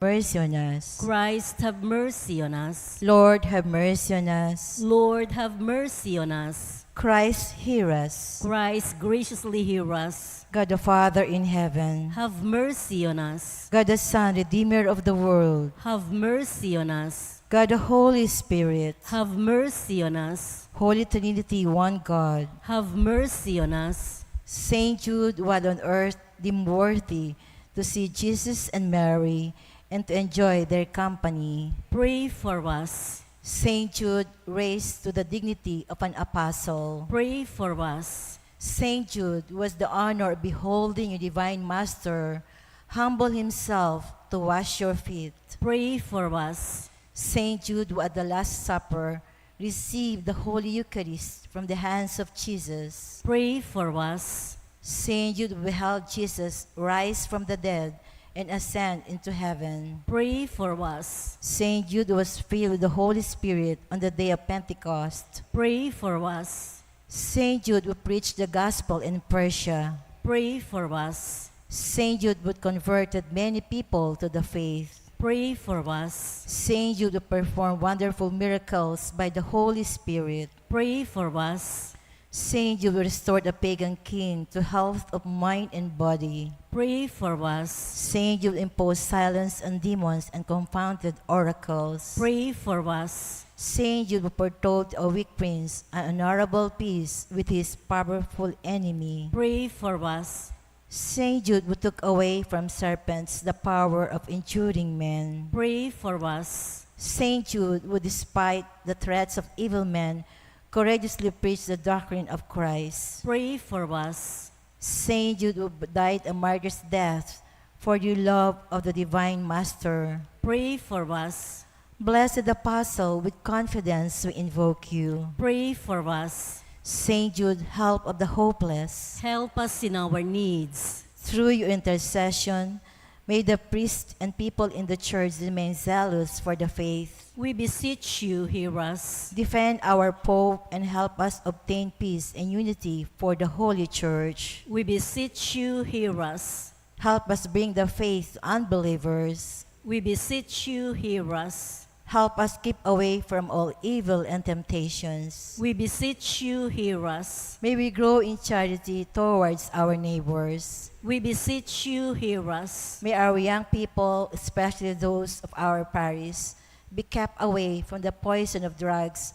mercy on us. Christ, have mercy on us. Lord, have mercy on us. Lord, have mercy on us. Christ, hear us. Christ, graciously hear us. God the Father in heaven, Have mercy on us. God the Son, Redeemer of the world, Have mercy on us. God the Holy Spirit, Have mercy on us. Holy Trinity, one God, Have mercy on us. Saint Jude, while on earth, deemed worthy to see Jesus and Mary and to enjoy their company. Pray for us. Saint Jude, raised to the dignity of an apostle. Pray for us. Saint Jude was the honor of beholding your divine master humble himself to wash your feet. Pray for us. Saint Jude, who at the Last Supper received the Holy Eucharist from the hands of Jesus. Pray for us. Saint Jude beheld Jesus rise from the dead and ascend into heaven. Pray for us. Saint Jude was filled with the Holy Spirit on the day of Pentecost. Pray for us. Saint Jude would preach the gospel in Persia. Pray for us. Saint Jude would converted many people to the faith. Pray for us. Saint Jude would perform wonderful miracles by the Holy Spirit. Pray for us. Saint Jude restored a pagan king to health of mind and body. Pray for us. Saint Jude imposed silence on demons and confounded oracles. Pray for us. Saint Jude foretold a weak prince an honorable peace with his powerful enemy. Pray for us. Saint Jude who took away from serpents the power of injuring men. Pray for us. Saint Jude who, despite the threats of evil men, courageously preached the doctrine of Christ. Pray for us. Saint Jude who died a martyr's death for your love of the divine Master. Pray for us. Blessed Apostle, with confidence we invoke you. Pray for us. Saint Jude, help of the hopeless. Help us in our needs. Through your intercession, may the priests and people in the church remain zealous for the faith. We beseech you, hear us. Defend our Pope and help us obtain peace and unity for the Holy Church. We beseech you, hear us. Help us bring the faith to unbelievers. We beseech you, hear us. Help us keep away from all evil and temptations. We beseech you, hear us. May we grow in charity towards our neighbors. We beseech you, hear us. May our young people, especially those of our parish, be kept away from the poison of drugs,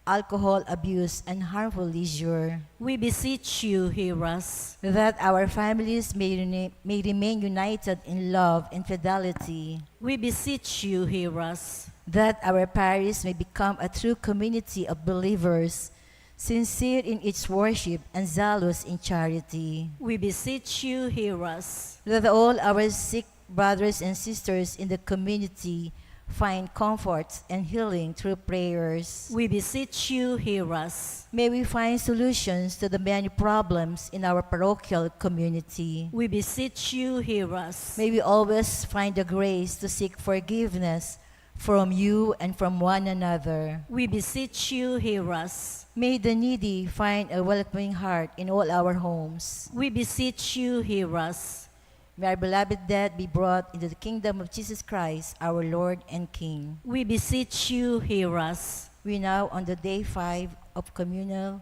alcohol abuse, and harmful leisure. We beseech you, hear us. That our families may remain united in love and fidelity. We beseech you, hear us. That our parish may become a true community of believers, sincere in its worship and zealous in charity. We beseech you, hear us. That all our sick brothers and sisters in the community find comfort and healing through prayers. We beseech you, hear us. May we find solutions to the many problems in our parochial community. We beseech you, hear us. May we always find the grace to seek forgiveness from you and from one another. We beseech you, hear us. May the needy find a welcoming heart in all our homes. We beseech you, hear us. May our beloved dead be brought into the kingdom of Jesus Christ, our Lord and King. We beseech you, hear us. We now on the day 5 of communal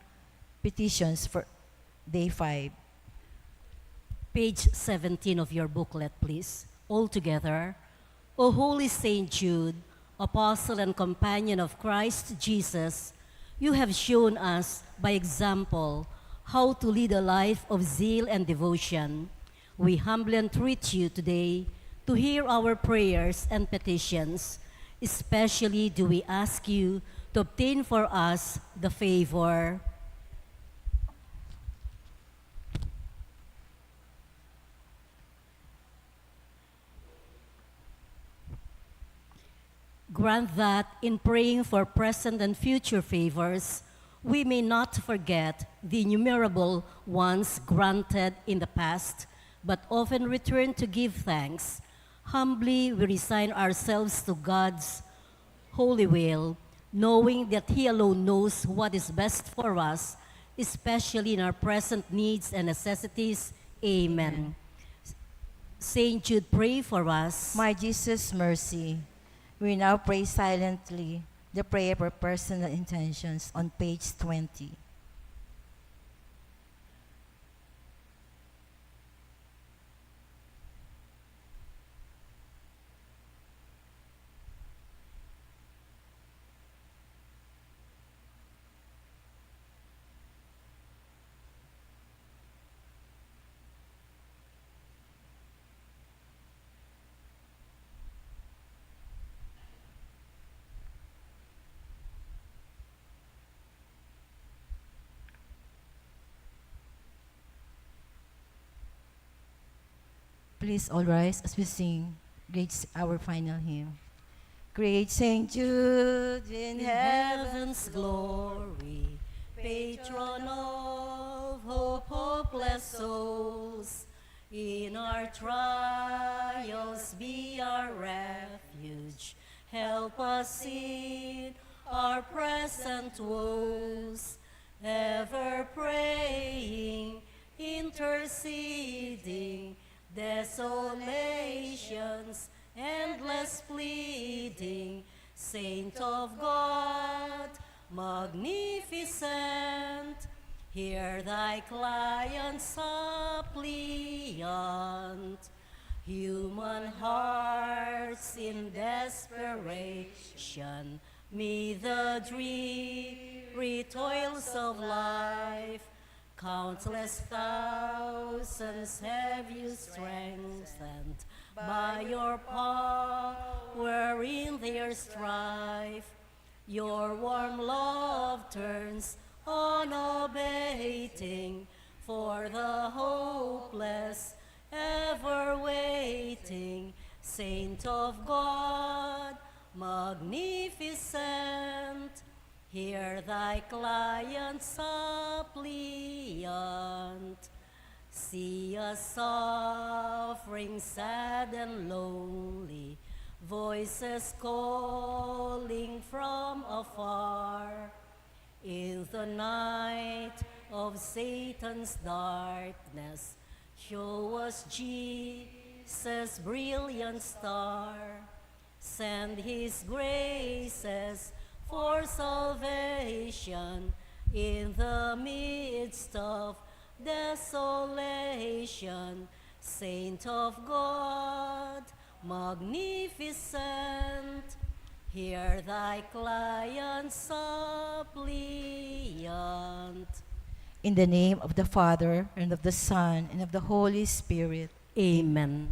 petitions for day 5. Page 17 of your booklet, please. All together. O Holy Saint Jude, Apostle and companion of Christ Jesus, you have shown us by example how to lead a life of zeal and devotion. We humbly entreat you today to hear our prayers and petitions. Especially do we ask you to obtain for us the favor grant that in praying for present and future favors, we may not forget the innumerable ones granted in the past, but often return to give thanks. Humbly we resign ourselves to God's holy will, knowing that He alone knows what is best for us, especially in our present needs and necessities. Amen. Saint Jude, pray for us. My Jesus, mercy. We now pray silently the prayer for personal intentions on page 20. Please all rise as we sing our final hymn. Great Saint Jude in In heaven, heaven's glory, patron of hope, hopeless souls, in our trials be our refuge. Help us in our present woes, ever praying, interceding, desolations, endless pleading, Saint of God, magnificent, hear thy client suppliant. Human hearts in desperation, me the dreary toils of life, countless thousands have you strengthened by your power in their strife. Your warm love turns unabating for the hopeless, ever waiting. Saint of God, magnificent, hear thy client suppliant. See us suffering, sad and lonely, voices calling from afar. In the night of Satan's darkness, show us Jesus' brilliant star. Send his graces for salvation in the midst of desolation. Saint of God, magnificent, hear thy client suppliant. in the name of the Father, and of the Son, and of the Holy Spirit. Amen.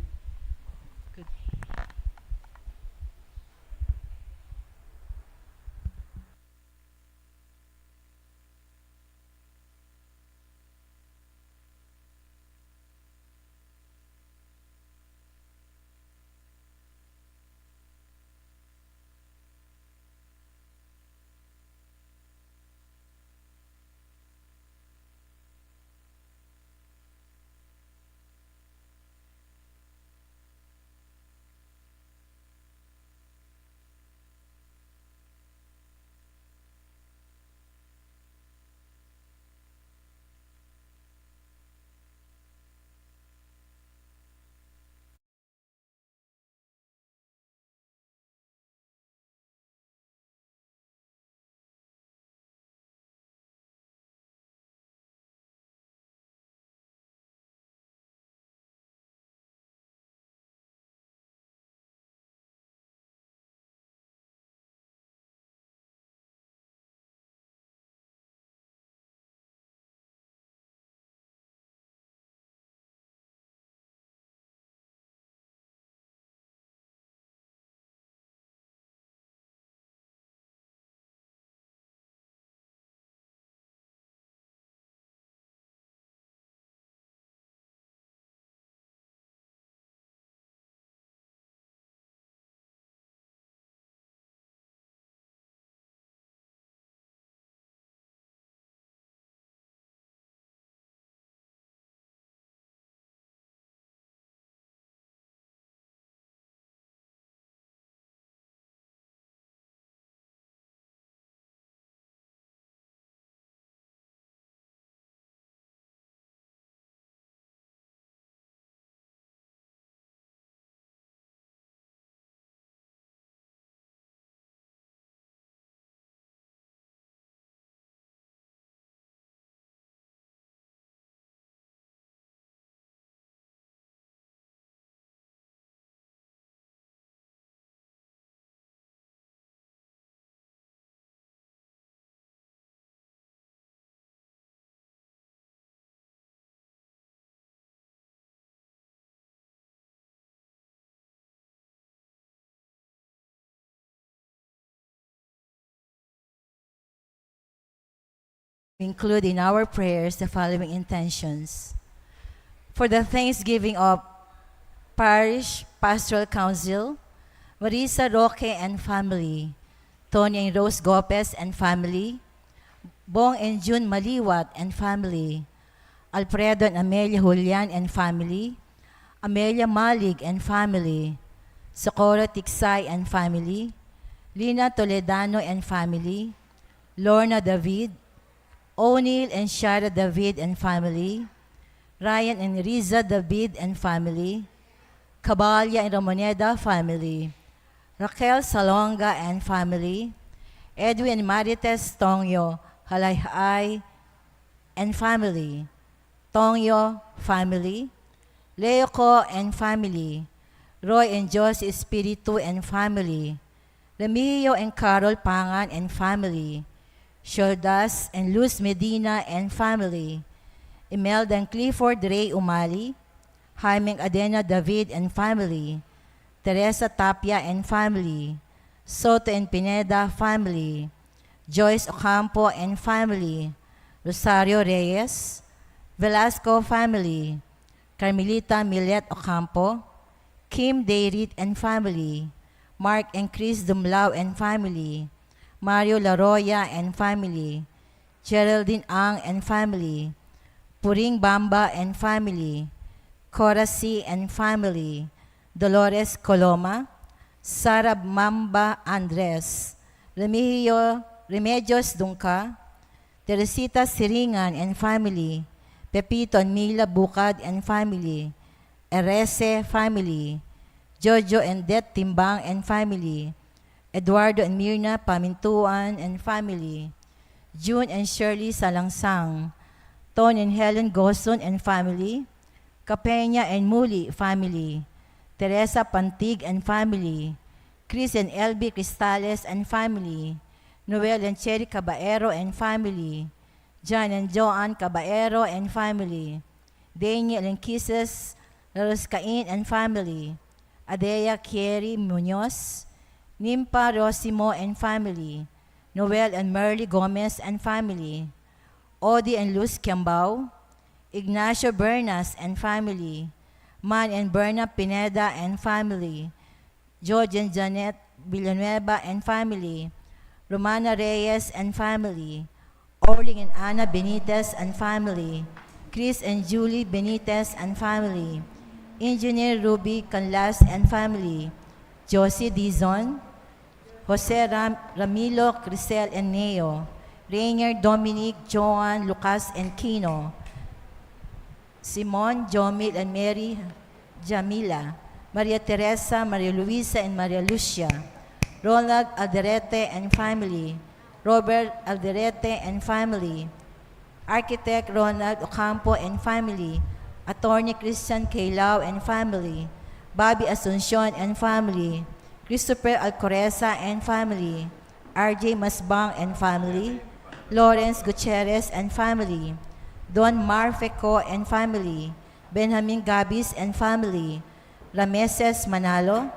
include in our prayers the following intentions. For the thanksgiving of Parish Pastoral Council, Marisa Roque and family, Tonya and Rose Gopez and family, Bong and June Maliwat and family, Alfredo and Amelia Julian and family, Amelia Malig and family, Socorro Tiksay and family, Lina Toledano and family, Lorna David, O'Neill and Shara David and family, Ryan and Riza David and family, Cabalya and Ramoneda family, Raquel Salonga and family, Edwin and Marites Tongyo Halayhay and family, Tongyo family, Leoco and family, Roy and Jose Espiritu and family, Remigio and Carol Pangan and family, Shordas and Luz Medina and family, Imelda and Clifford Ray Umali, Jaime Adena David and family, Teresa Tapia and family, Soto and Pineda family, Joyce Ocampo and family, Rosario Reyes, Velasco family, Carmelita Milet Ocampo, Kim Deirit and family, Mark and Chris Dumlao and family, Mario Laroya and family, Geraldine Ang and family, Puring Bamba and family, Cora C and family, Dolores Coloma, Sara Mamba Andres, Remedios Dunca, Teresita Siringan and family, Pepito and Mila Bukad and family, Erese family, Jojo and Det Timbang and family, Eduardo and Mirna Pamintuan and family, June and Shirley Salangsang, Tony and Helen Goson and family, Capena and Muli family, Teresa Pantig and family, Chris and LB Cristales and family, Noel and Cherry Caballero and family, John and Joanne Caballero and family, Daniel and Kisses Laroscain and family, Adea Kieri Munoz, Nimpa Rosimo and family, Noel and Merly Gomez and family, Odi and Luz Kiambao, Ignacio Bernas and family, Man and Berna Pineda and family, George and Janet Villanueva and family, Romana Reyes and family, Orling and Ana Benitez and family, Chris and Julie Benitez and family, Engineer Ruby Canlas and family, Josie Dizon, Jose Ramilo Crisel and Neo, Rainier Dominic, Joan, Lucas and Kino, Simon, Jomil and Mary Jamila, Maria Teresa, Maria Luisa and Maria Lucia, Ronald Alderete and family, Robert Alderete and family, Architect Ronald Ocampo and family, Attorney Christian Kailao and family, Bobby Asuncion and family, Christopher Alcoreza and family, RJ Masbang and family, Lawrence Gutierrez and family, Don Marfeco and family, Benjamin Gabis and family, Rameses Manalo,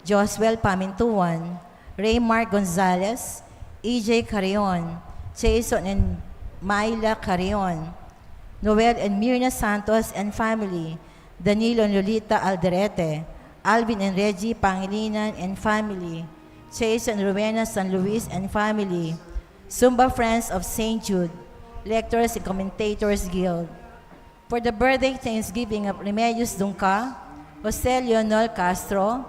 Joswell Pamintuan, Raymar Gonzalez, EJ Carrion, Jason and Myla Carrion, Noel and Mirna Santos and family, Danilo and Lolita Alderete, Alvin and Reggie Pangilinan and family, Jason and Rowena San Luis and family, Zumba Friends of St. Jude, Lectors and Commentators Guild. For the birthday Thanksgiving of Remedios Dunca, Jose Leonel Castro,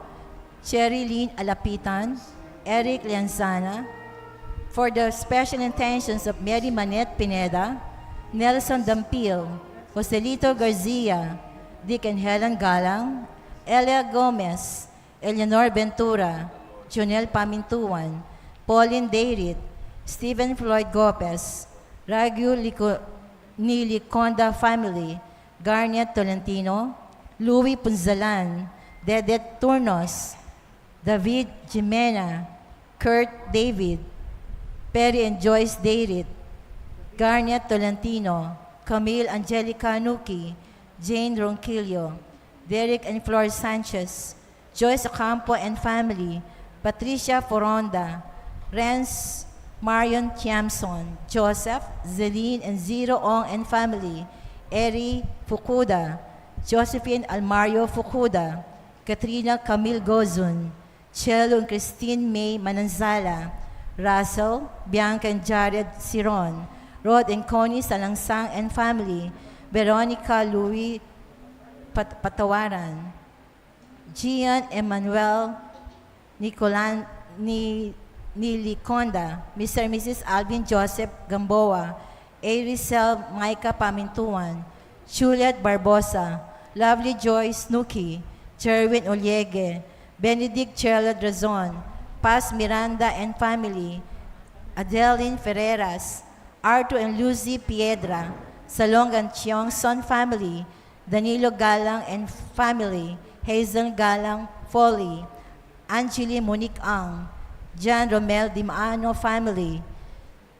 Cherry Lynn Alapitan, Eric Lianzana. For the special intentions of Mary Manette Pineda, Nelson Dampil, Joselito Garcia, Dick and Helen Galang, Elia Gomez, Eleanor Ventura, Jonel Pamintuan, Pauline Deirit, Stephen Floyd Gopez, Ragu Niliconda family, Garnet Tolentino, Louis Punzalan, Dedet Turnos, David Jimena, Kurt David, Perry and Joyce Deirit, Garnet Tolentino, Camille Angelica Nuki, Jane Ronquillo, Derek and Flor Sanchez, Joyce Ocampo and family, Patricia Foronda, Renz Marion Tiamson, Joseph, Zeline and Zero Ong and family, Eri Fukuda, Josephine Almario Fukuda, Katrina Camille Gozun, Chelo and Christine May Mananzala, Russell, Bianca and Jared Siron, Rod and Connie Salangsang and family, Veronica Louis Patawaran, Gian Emmanuel Niliconda, Mr. and Mrs. Alvin Joseph Gamboa, Arisel Micah Pamintuan, Juliet Barbosa, Lovely Joy Snooki, Jerwin Oliege, Benedict Chela Drazon, Paz Miranda and family, Adeline Ferreras, Arthur and Lucy Piedra, Salongan Chiongson family, Danilo Galang and family, Hazel Galang Foley, Angeli Monique Ang, John Romel Dimano family,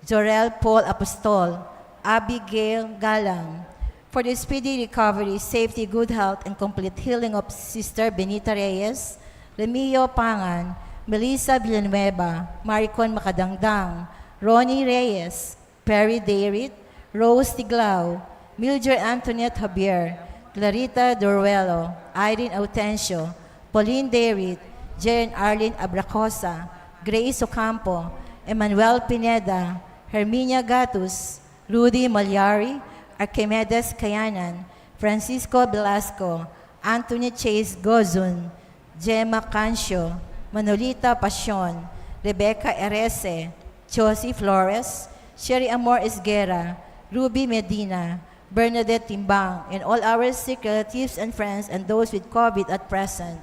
Jorel Paul Apostol, Abigail Galang, for the speedy recovery, safety, good health, and complete healing of Sister Benita Reyes, Remio Pangan, Melissa Villanueva, Maricon Macadangdang, Ronnie Reyes, Perry David, Rose Tiglao, Mildred Antoinette Javier, Clarita Doruelo, Irene Autencio, Pauline David, Jaren Arlene Abracosa, Grace Ocampo, Emmanuel Pineda, Herminia Gatus, Rudy Malyari, Archimedes Kayanan, Francisco Velasco, Anthony Chase Gozun, Gemma Cancio, Manolita Pasion, Rebecca Erese, Josie Flores, Sherry Amor Esguera, Ruby Medina, Bernadette Timbang, and all our sick relatives and friends and those with COVID at present.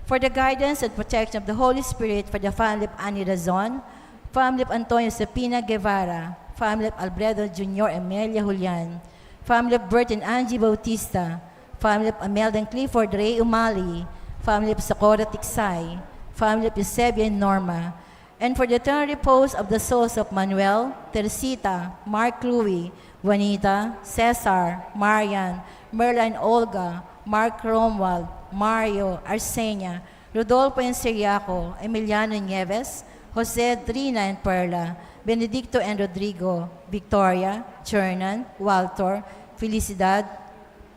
For the guidance and protection of the Holy Spirit for the family of Annie Razon, family of Antonio Cepina Guevara, family of Alfredo Jr. Amelia Julian, family of Bert and Angie Bautista, family of Amelda and Clifford Ray Umali, family of Socorro Tiksay, family of Eusebio and Norma, and for the eternal repose of the souls of Manuel, Teresita, Mark Louie, Juanita, Cesar, Marian, Merla and Olga, Mark Romwald, Mario, Arsenia, Rodolfo and Siriaco, Emiliano Nieves, Jose, Trina and Perla, Benedicto and Rodrigo, Victoria, Jernan, Walter, Felicidad,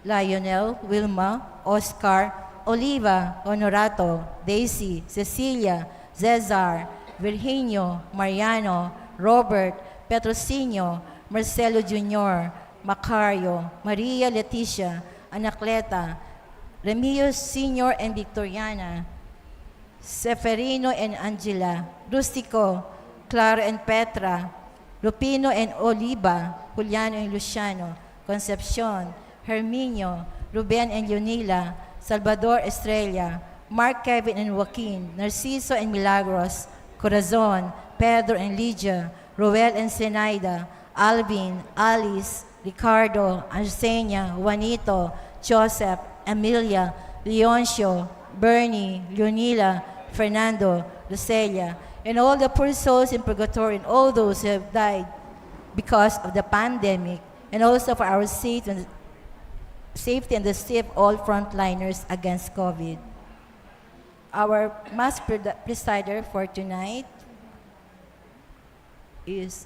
Lionel, Wilma, Oscar, Oliva, Honorato, Daisy, Cecilia, Cesar, Virginio, Mariano, Robert, Petrocinio, Marcelo Jr., Macario, Maria Leticia, Anacleta, Remilio Sr. and Victoriana, Seferino and Angela, Rustico, Clara and Petra, Lupino and Oliva, Juliano and Luciano, Concepcion, Herminio, Ruben and Leonila, Salvador Estrella, Mark, Kevin and Joaquin, Narciso and Milagros, Corazon, Pedro and Lydia, Roel and Zenaida, Alvin, Alice, Ricardo, Arsenia, Juanito, Joseph, Emilia, Leoncio, Bernie, Leonila, Fernando, Lucelia, and all the poor souls in purgatory and all those who have died because of the pandemic, and also for our safety and the safety of all frontliners against COVID. Our Mass presider for tonight is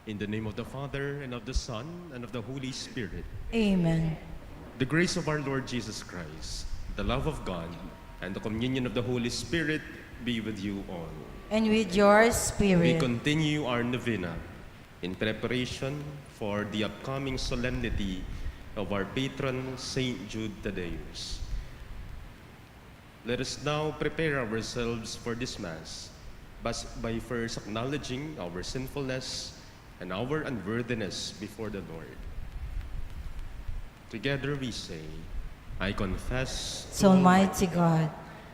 In the name of the Father, and of the Son, and of the Holy Spirit. Amen. The grace of our Lord Jesus Christ, the love of God, and the communion of the Holy Spirit be with you all. And with your We spirit. continue our novena in preparation for the upcoming solemnity of our patron, Saint Jude Thaddeus. Let us now prepare ourselves for this Mass by first acknowledging our sinfulness and our unworthiness before the Lord. Together we say, I confess So Almighty God,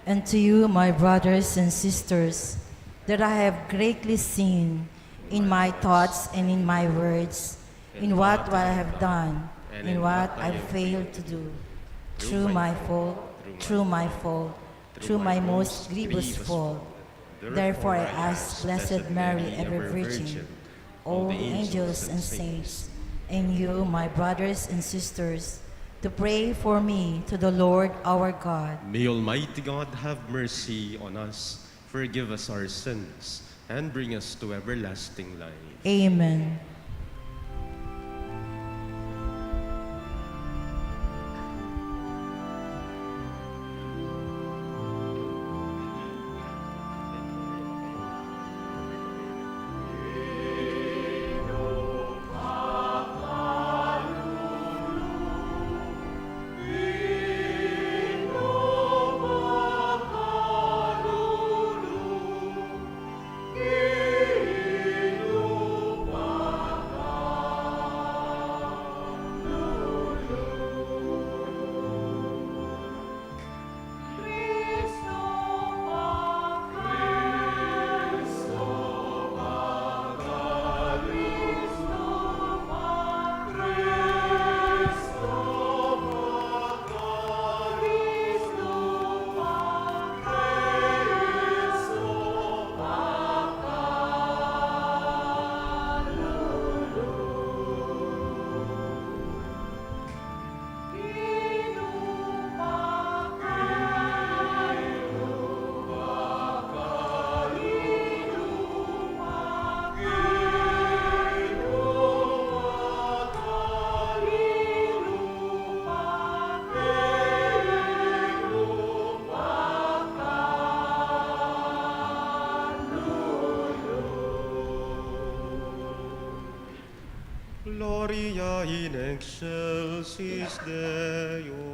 and to you, my brothers and sisters, that I have greatly sinned in my thoughts and in my words, in what I have done, and in what I failed to do, through my fault, through my most grievous fault. Therefore I ask Blessed Mary, ever Virgin, all angels and saints, and you, my brothers and sisters, to pray for me to the Lord our God. May Almighty God have mercy on us, forgive us our sins, and bring us to everlasting life. Amen. Gloria in excelsis Deo.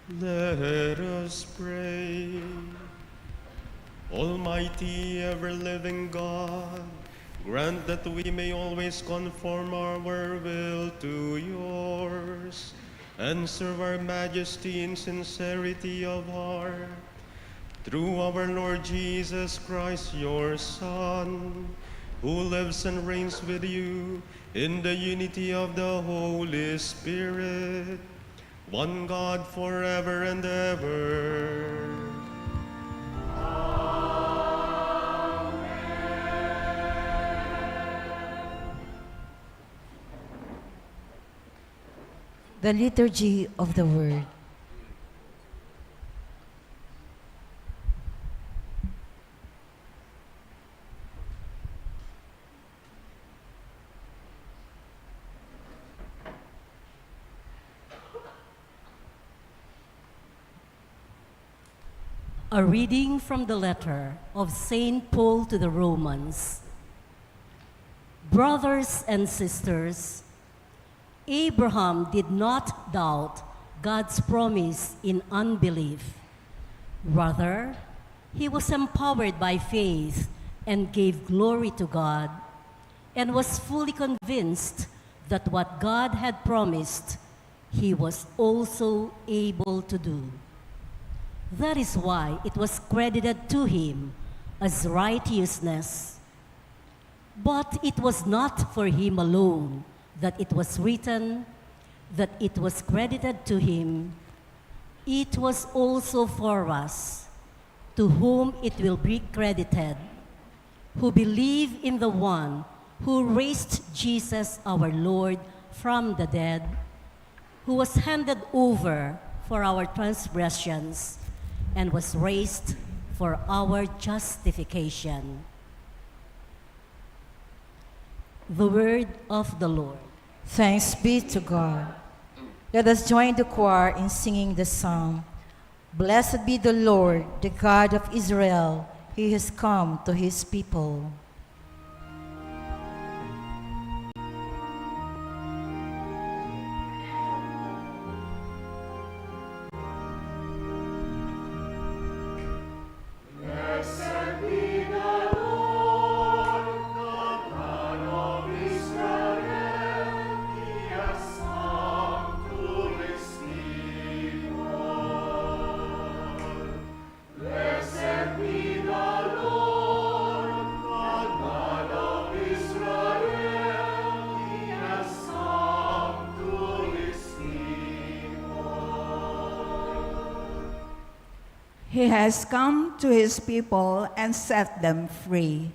Let us pray. Almighty, ever-living God, grant that we may always conform our will to yours and serve our majesty in sincerity of heart. Through our Lord Jesus Christ, your Son, who lives and reigns with you in the unity of the Holy Spirit, one God forever and ever. The Liturgy of the Word. A reading from the letter of St. Paul to the Romans. Brothers and sisters, Abraham did not doubt God's promise in unbelief. Rather, he was empowered by faith and gave glory to God, and was fully convinced that what God had promised, he was also able to do. That is why it was credited to him as righteousness. But it was not for him alone that it was written, that it was credited to him. It was also for us, to whom it will be credited, who believe in the one who raised Jesus our Lord from the dead, who was handed over for our transgressions and was raised for our justification. The word of the Lord. Thanks be to God. Let us join the choir in singing the song, Blessed be the Lord, the God of Israel. He has come to his people. He has come to his people and set them free.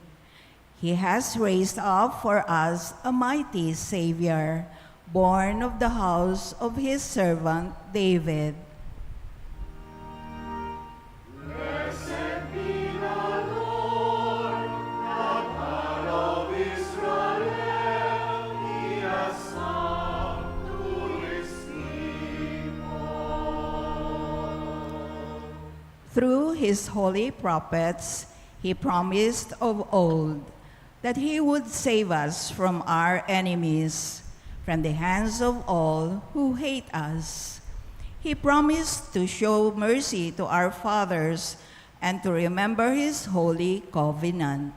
He has raised up for us a mighty Savior, born of the house of his servant David. Through his holy prophets, he promised of old that he would save us from our enemies, from the hands of all who hate us. He promised to show mercy to our fathers and to remember his holy covenant.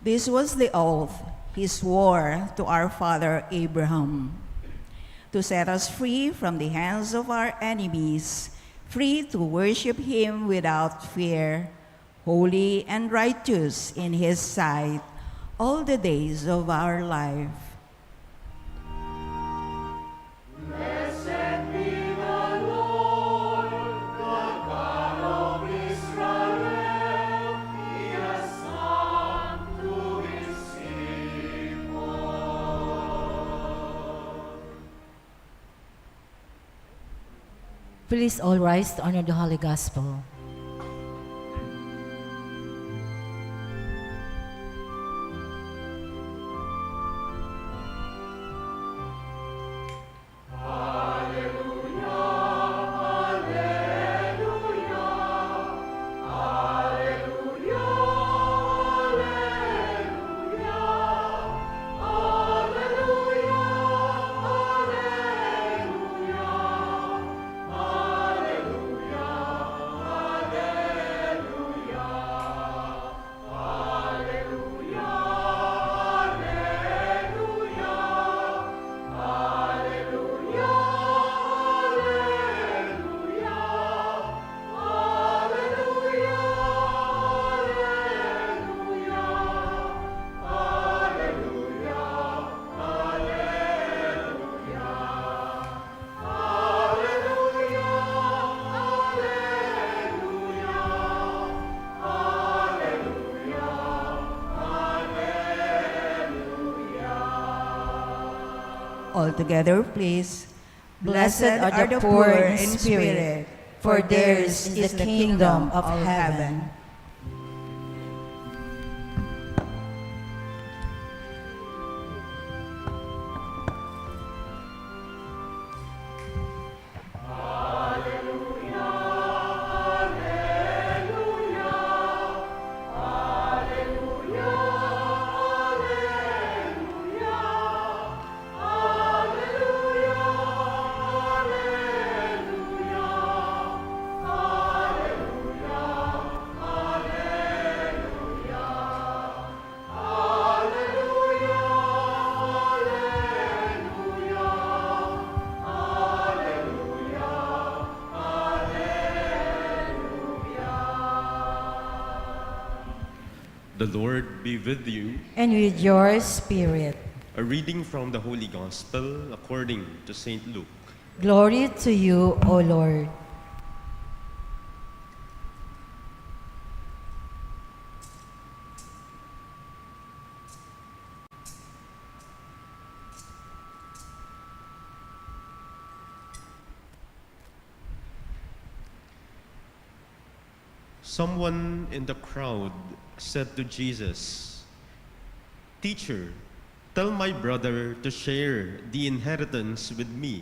This was the oath he swore to our father Abraham, to set us free from the hands of our enemies, free to worship him without fear, holy and righteous in his sight all the days of our life. Please all rise to honor the Holy Gospel. Hallelujah. all together, please. Blessed are the poor in spirit, for theirs is the kingdom of heaven. The Lord be with you. And with your spirit. A reading from the Holy Gospel according to St. Luke. Glory to you, O Lord. Someone in the crowd said to Jesus, "Teacher, tell my brother to share the inheritance with me."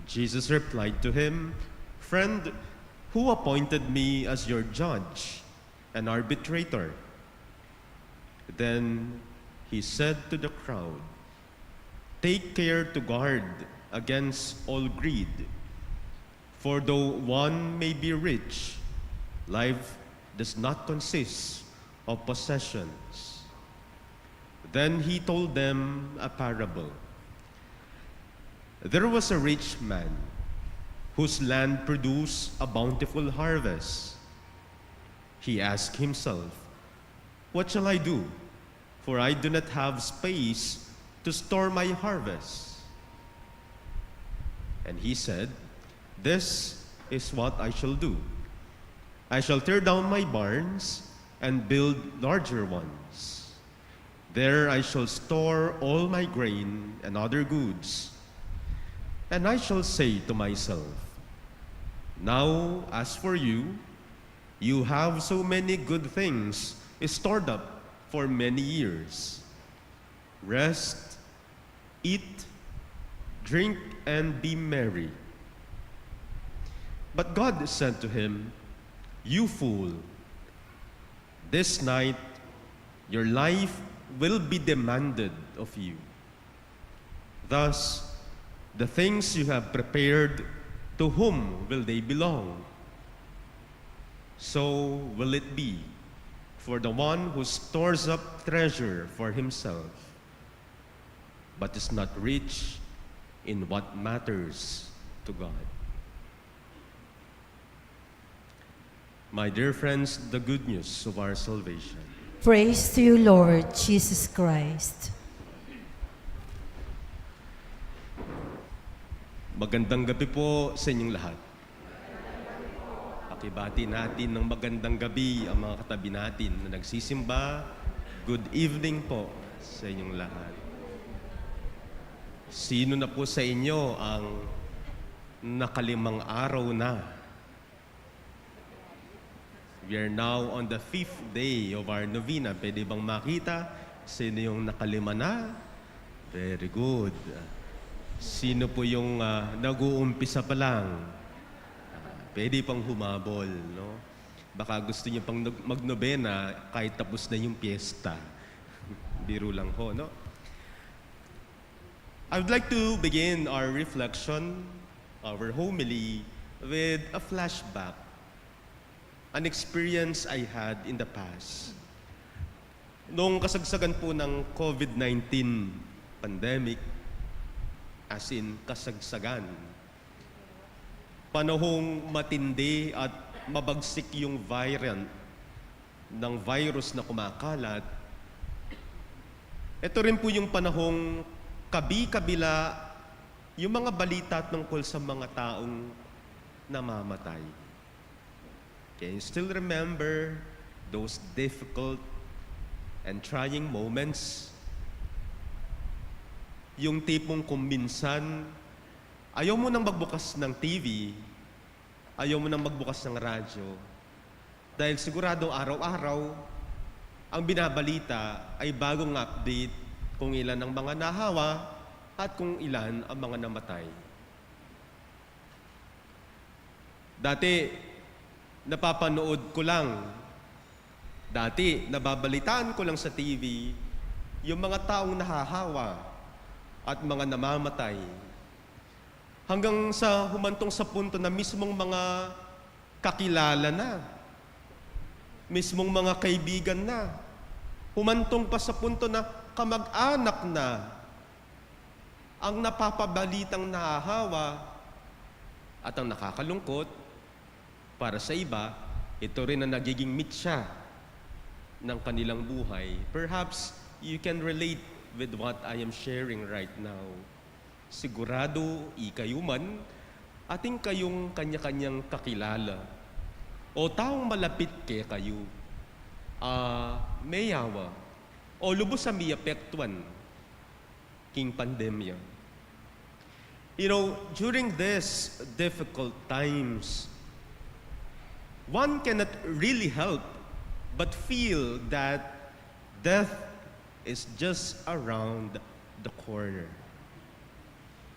Jesus replied to him, "Friend, who appointed me as your judge and arbitrator?" Then he said to the crowd, "Take care to guard against all greed, for though one may be rich, life does not consist of possessions." Then he told them a parable. There was a rich man whose land produced a bountiful harvest. He asked himself, "What shall I do? For I do not have space to store my harvest." And he said, "This is what I shall do. I shall tear down my barns and build larger ones. There I shall store all my grain and other goods. And I shall say to myself, 'Now, as for you, you have so many good things stored up for many years. Rest, eat, drink, and be merry.' But God said to him, 'You fool, this night your life will be demanded of you. Thus, the things you have prepared, to whom will they belong? So will it be for the one who stores up treasure for himself, but is not rich in what matters to God.'" My dear friends, the good news of our salvation. Praise to you, Lord Jesus Christ. Magandang gabi po sa inyong lahat. Pakibati natin ng magandang gabi ang mga katabi natin na nagsisimba. Good evening po sa inyong lahat. Sino na po sa inyo ang nakalimang araw na? We are now on the 5th day of our novena. Pwede bang makita sino yung nakalima na? Very good. Sino po yung nag-uumpisa pa lang? Pwede pang humabol, no? Baka gusto niyo pang magnobena kahit tapos na yung piyesta. Biro lang ho, no? I would like to begin our reflection, our homily, with a flashback. An experience I had in the past. Noong kasagsagan po ng COVID-19 pandemic, as in kasagsagan, panahong matindi at mabagsik yung variant ng virus na kumakalat, ito rin po yung panahong kabi-kabila yung mga balita tungkol sa mga taong namamatay. Can you still remember those difficult and trying moments? Yung tipong kung minsan, ayaw mo nang magbukas ng TV, ayaw mo nang magbukas ng radyo, dahil sigurado araw-araw, ang binabalita ay bagong update kung ilan ang mga nahawa at kung ilan ang mga namatay. Dati, napapanood ko lang, nababalitaan ko lang sa TV yung mga taong nahahawa at mga namamatay. Hanggang sa humantong sa punto na mismong mga kakilala na, mismong mga kaibigan na, humantong pa sa punto na kamag-anak na ang napapabalitang nahahawa at ang nakakalungkot para sa iba, ito rin ang nagiging mitya ng kanilang buhay. Perhaps you can relate with what I am sharing right now. Sigurado, ikayo man, ating kayong kanya-kanyang kakilala o taong malapit kayo, may yawa o lubos sa miapektuan king pandemya. You know, during these difficult times, one cannot really help but feel that death is just around the corner.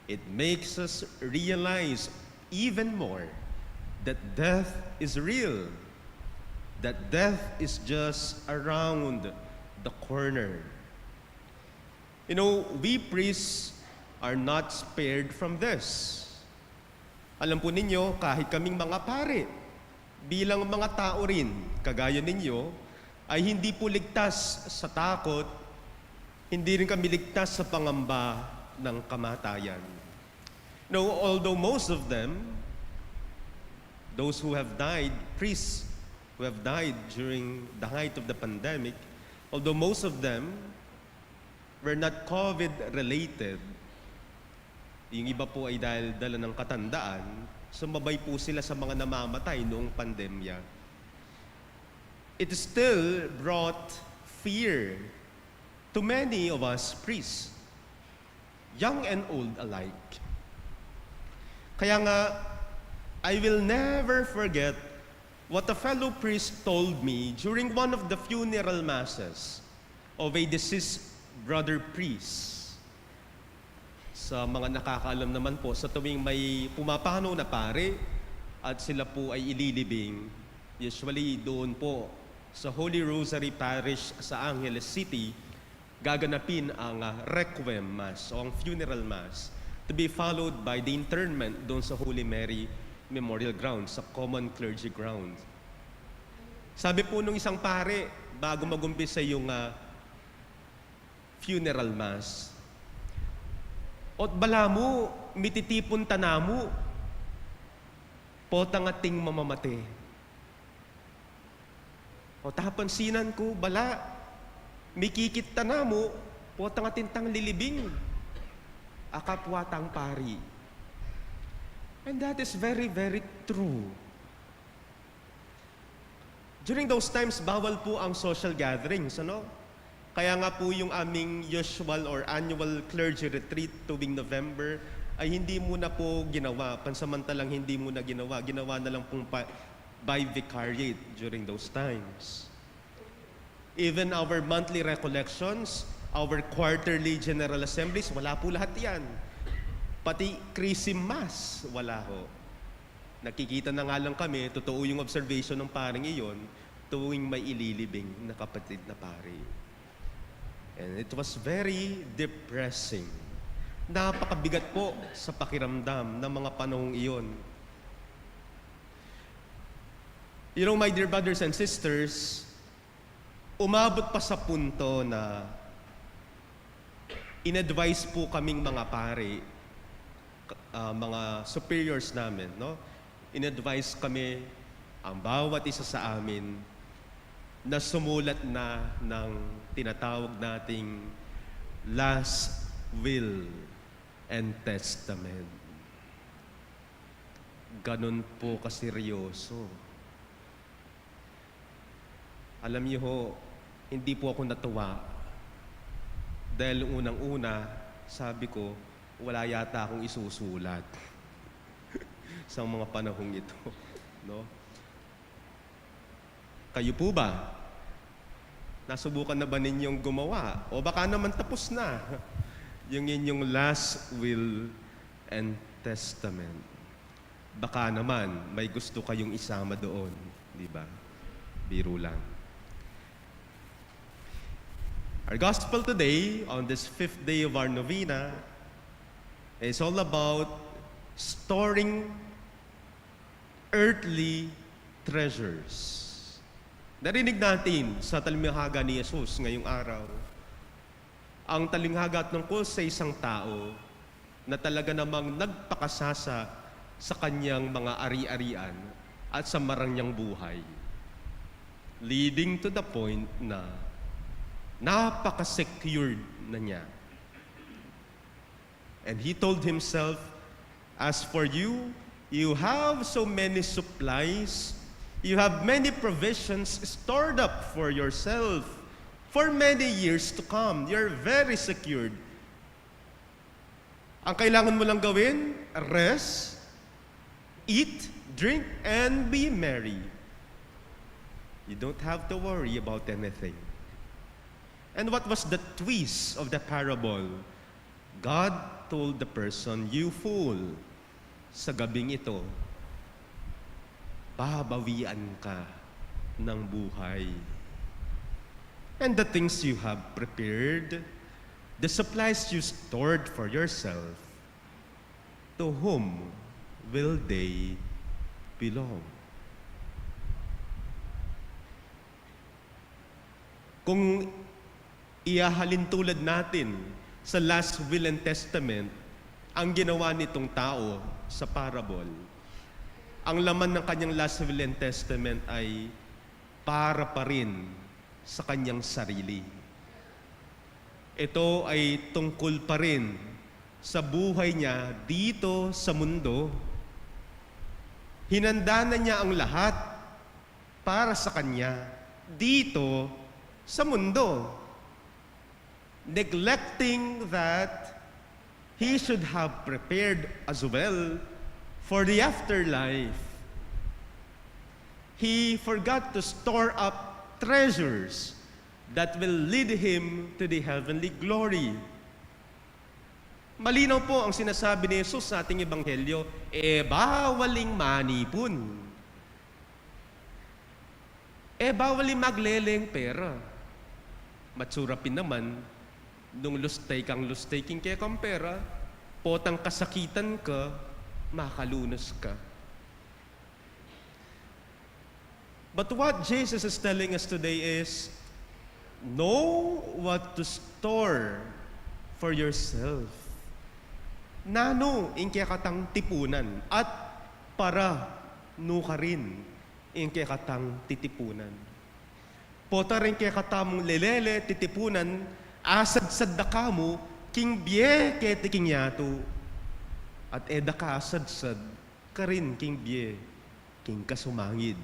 It makes us realize even more that death is real, that death is just around the corner. You know, we priests are not spared from this. Alam po ninyo, kahit kaming mga pare, bilang mga tao rin, kagaya ninyo, ay hindi po ligtas sa takot, hindi rin kami ligtas sa pangamba ng kamatayan. No, although most of them, those who have died, priests who have died during the height of the pandemic, although most of them were not COVID-related, yung iba po ay dahil dala ng katandaan, sumabay po sila sa mga namamatay noong pandemya. It still brought fear to many of us priests, young and old alike. Kaya nga, I will never forget what a fellow priest told me during one of the funeral masses of a deceased brother priest. Sa mga nakakaalam naman po, sa tuwing may pumapano na pare at sila po ay ililibing, usually doon po sa Holy Rosary Parish sa Angeles City, gaganapin ang Requiem Mass o ang Funeral Mass, to be followed by the internment doon sa Holy Mary Memorial Ground, sa Common Clergy Ground. Sabi po nung isang pare, bago mag-umpisa yung funeral mass, "Ot bala mo, mititipon tanamu, potang ating mamamate." O tapansinan ko, bala, mikikit tanamu, potang ating tang lilibing, akapwatang pari. And that is very, very true. During those times, bawal po ang social gatherings, ano? Kaya nga po yung aming usual or annual clergy retreat tuwing November ay hindi muna po ginawa, pansamantalang hindi muna ginawa. Ginawa na lang pong by vicariate during those times. Even our monthly recollections, our quarterly general assemblies, wala po lahat yan. Pati Christmas, wala ho. Nakikita na nga lang kami, totoo yung observation ng paring iyon, tuwing may ililibing na kapatid na pari. And it was very depressing. Napakabigat po sa pakiramdam ng mga panahong iyon. You know, my dear brothers and sisters, umabot pa sa punto na in-advise po kaming mga pare, mga superiors namin, no? In-advise kami ang bawat isa sa amin na sumulat na ng tinatawag nating last will and testament. Ganun po kaseryoso. Alam niyo ho, hindi po ako natuwa dahil unang-una, sabi ko, wala yata akong isusulat sa mga panahong ito. No? Kayo po ba? Nasubukan na ba ninyong gumawa? O baka naman tapos na yung inyong last will and testament. Baka naman may gusto kayong isama doon, di ba? Biro lang. Our gospel today, on this 5th day of our novena, is all about storing earthly treasures. Narinig natin sa talinghaga ni Jesus ngayong araw, ang talinghaga tungkol sa isang tao na talaga namang nagpakasasa sa kanyang mga ari-arian at sa maranyang buhay, leading to the point na napaka-secured na niya. And he told himself, as for you, you have so many supplies, you have many provisions stored up for yourself for many years to come. You're very secured. Ang kailangan mo lang gawin, rest, eat, drink, and be merry. You don't have to worry about anything. And what was the twist of the parable? God told the person, you fool, sa gabing ito, babawian ka ng buhay. And the things you have prepared, the supplies you stored for yourself, to whom will they belong? Kung iahalin tulad natin sa last will and testament, ang ginawa nitong tao sa parable, ang laman ng kanyang last will and testament ay para pa rin sa kanyang sarili. Ito ay tungkol pa rin sa buhay niya dito sa mundo. Hinanda na niya ang lahat para sa kanya dito sa mundo, neglecting that he should have prepared as well for the afterlife. He forgot to store up treasures that will lead him to the heavenly glory. Malinaw po ang sinasabi ni Jesus sa ating ebanghelyo, bawaling manipon. Bawaling magleleng pera. Matsurapin naman, nung lustay kang kaya kang pera, potang kasakitan ka, makalunos ka. But what Jesus is telling us today is, know what to store for yourself. Nano, in kaya katang tipunan, at para nuka rin, in kaya katang titipunan. Pota rin kaya katamong lelele, titipunan, asad-sad da kamo, king bie kete king yato. At eda ka asad-sad, ka rin king bie, king kasumangid.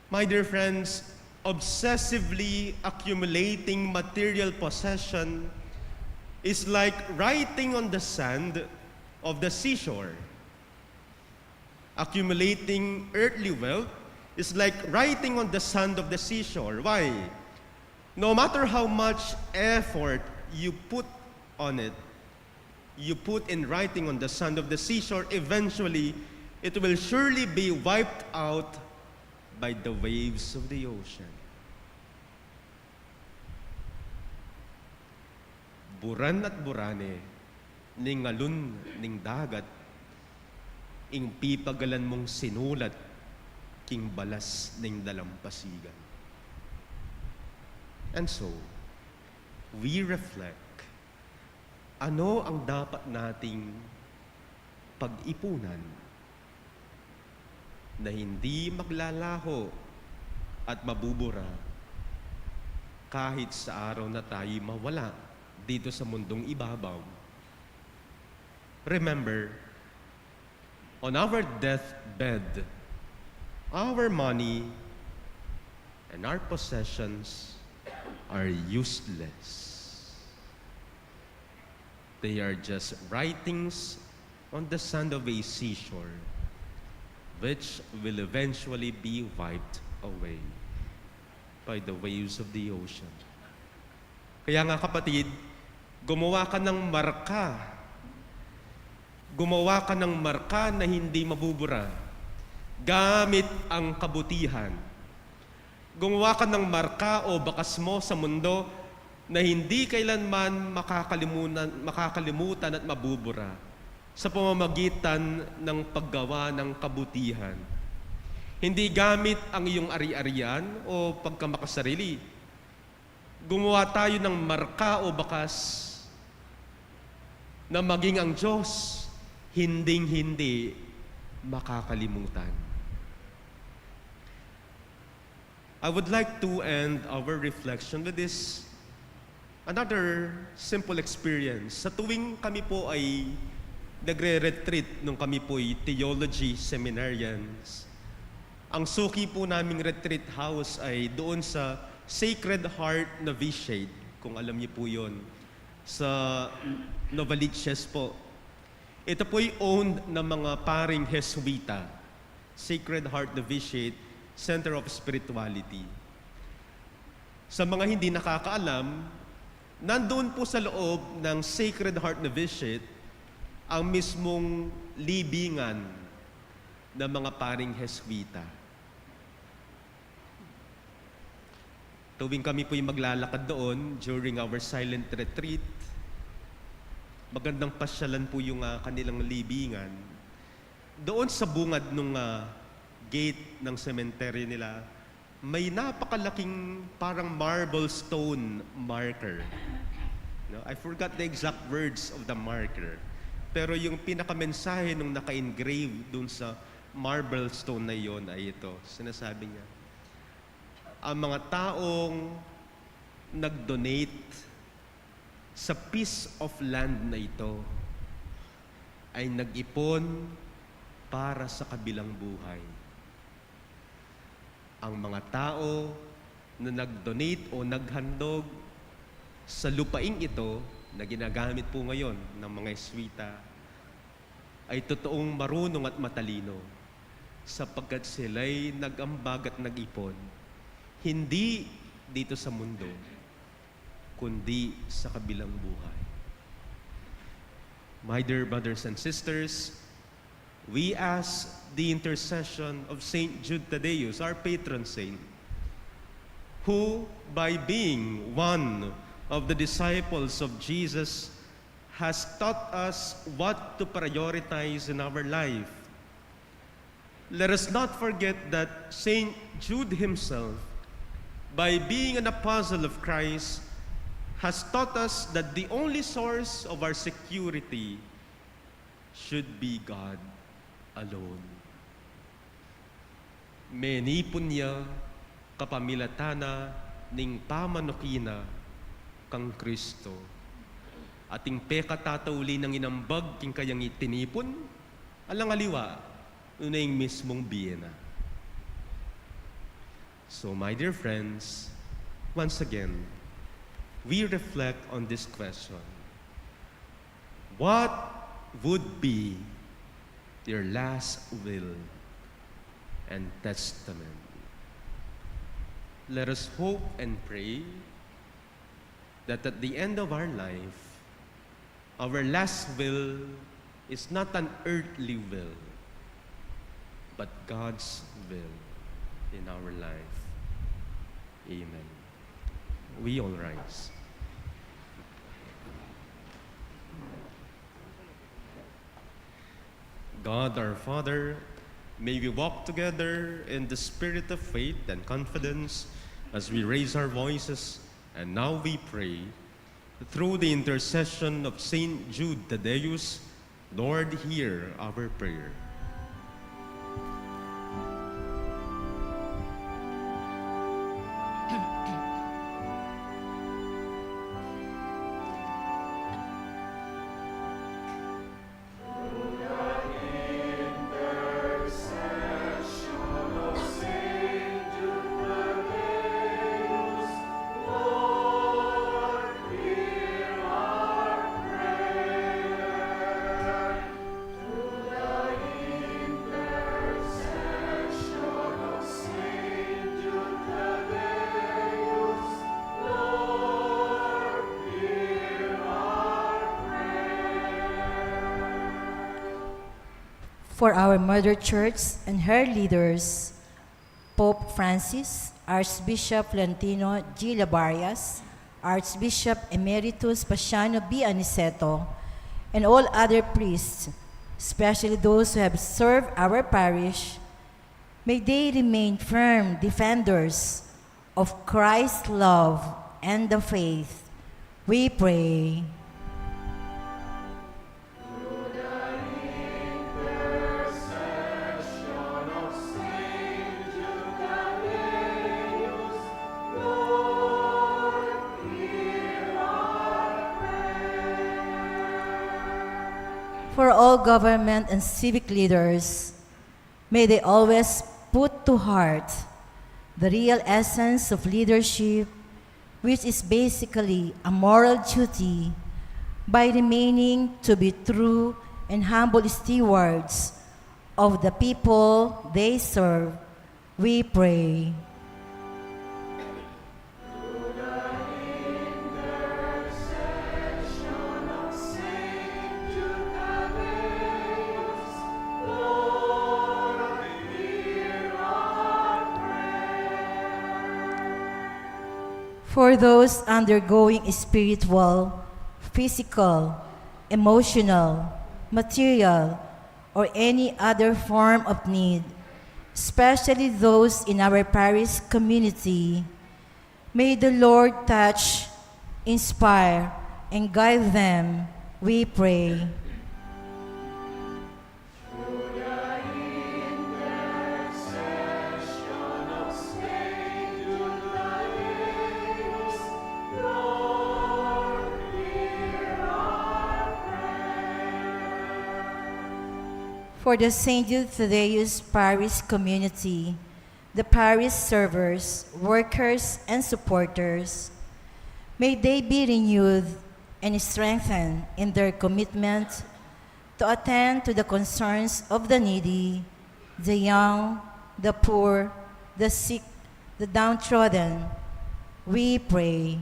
My dear friends, obsessively accumulating material possession is like writing on the sand of the seashore. Accumulating earthly wealth is like writing on the sand of the seashore. Why? No matter how much effort you put on it, you put in writing on the sand of the seashore, eventually it will surely be wiped out by the waves of the ocean. Buran at burane, ning alun ning dagat, ing pipagalan mong sinulat, king balas ning dalampasigan. And so, we reflect, ano ang dapat nating pag-ipunan na hindi maglalaho at mabubura kahit sa araw na tayo mawala dito sa mundong ibabaw. Remember, on our deathbed, our money and our possessions are useless. They are just writings on the sand of a seashore, which will eventually be wiped away by the waves of the ocean. Kaya nga kapatid, gumawa ka ng marka. Gumawa ka ng marka na hindi mabubura gamit ang kabutihan. Gumawa ka ng marka o bakas mo sa mundo na hindi kailanman makakalimutan at mabubura sa pamamagitan ng paggawa ng kabutihan. Hindi gamit ang iyong ari-arian o pagkamakasarili. Gumawa tayo ng marka o bakas na maging ang Diyos hinding-hindi makakalimutan. I would like to end our reflection with this another simple experience. Sa tuwing kami po ay nagre-retreat nung kami po ay theology seminarians, ang suki po naming retreat house ay doon sa Sacred Heart Novitiate, kung alam niyo po yun, sa Novaliches po. Ito po ay owned ng mga paring Jesuita, Sacred Heart Novitiate, Center of Spirituality. Sa mga hindi nakakaalam, nandoon po sa loob ng Sacred Heart Novitiate ang mismong libingan ng mga paring Jesuita. Tuwing kami po'y maglalakad doon during our silent retreat, magandang pasyalan po yung kanilang libingan. Doon sa bungad ng gate ng cemetery nila, may napakalaking parang marble stone marker. No, I forgot the exact words of the marker. Pero yung pinakamensahe nung naka-engrave dun sa marble stone na iyon ay ito. Sinasabi niya, ang mga taong nag-donate sa piece of land na ito ay nag-ipon para sa kabilang buhay. Ang mga tao na nag-donate o naghandog sa lupaing ito na ginagamit po ngayon ng mga Jesuita ay totoong marunong at matalino sapagkat sila'y nag-ambag at nag-ipon hindi dito sa mundo kundi sa kabilang buhay. My dear brothers and sisters, we ask the intercession of Saint Jude Thaddeus, our patron saint, who, by being one of the disciples of Jesus, has taught us what to prioritize in our life. Let us not forget that Saint Jude himself, by being an apostle of Christ, has taught us that the only source of our security should be God alone. Meni punya kapamilatana ning pamanukina kang Kristo. Ating pekatatauli ng inambag king kayang itinipon, alang aliwa, unayng mismong biyena. So my dear friends, once again, we reflect on this question. What would be your last will and testament? Let us hope and pray that at the end of our life, our last will is not an earthly will, but God's will in our life. Amen. We all rise. God our Father, may we walk together in the spirit of faith and confidence as we raise our voices, and now we pray, through the intercession of Saint Jude Thaddeus, Lord, hear our prayer. Lord, for our Mother Church and her leaders, Pope Francis, Archbishop Florentino G. Labarias, Archbishop Emeritus Paciano B. Aniceto, and all other priests, especially those who have served our parish, may they remain firm defenders of Christ's love and the faith. We pray. For all government and civic leaders, may they always put to heart the real essence of leadership, which is basically a moral duty, by remaining to be true and humble stewards of the people they serve. We pray. For those undergoing spiritual, physical, emotional, material, or any other form of need, especially those in our parish community, may the Lord touch, inspire, and guide them, we pray. For the St. Jude Thaddeus Parish community, the parish servers, workers, and supporters, may they be renewed and strengthened in their commitment to attend to the concerns of the needy, the young, the poor, the sick, the downtrodden. We pray.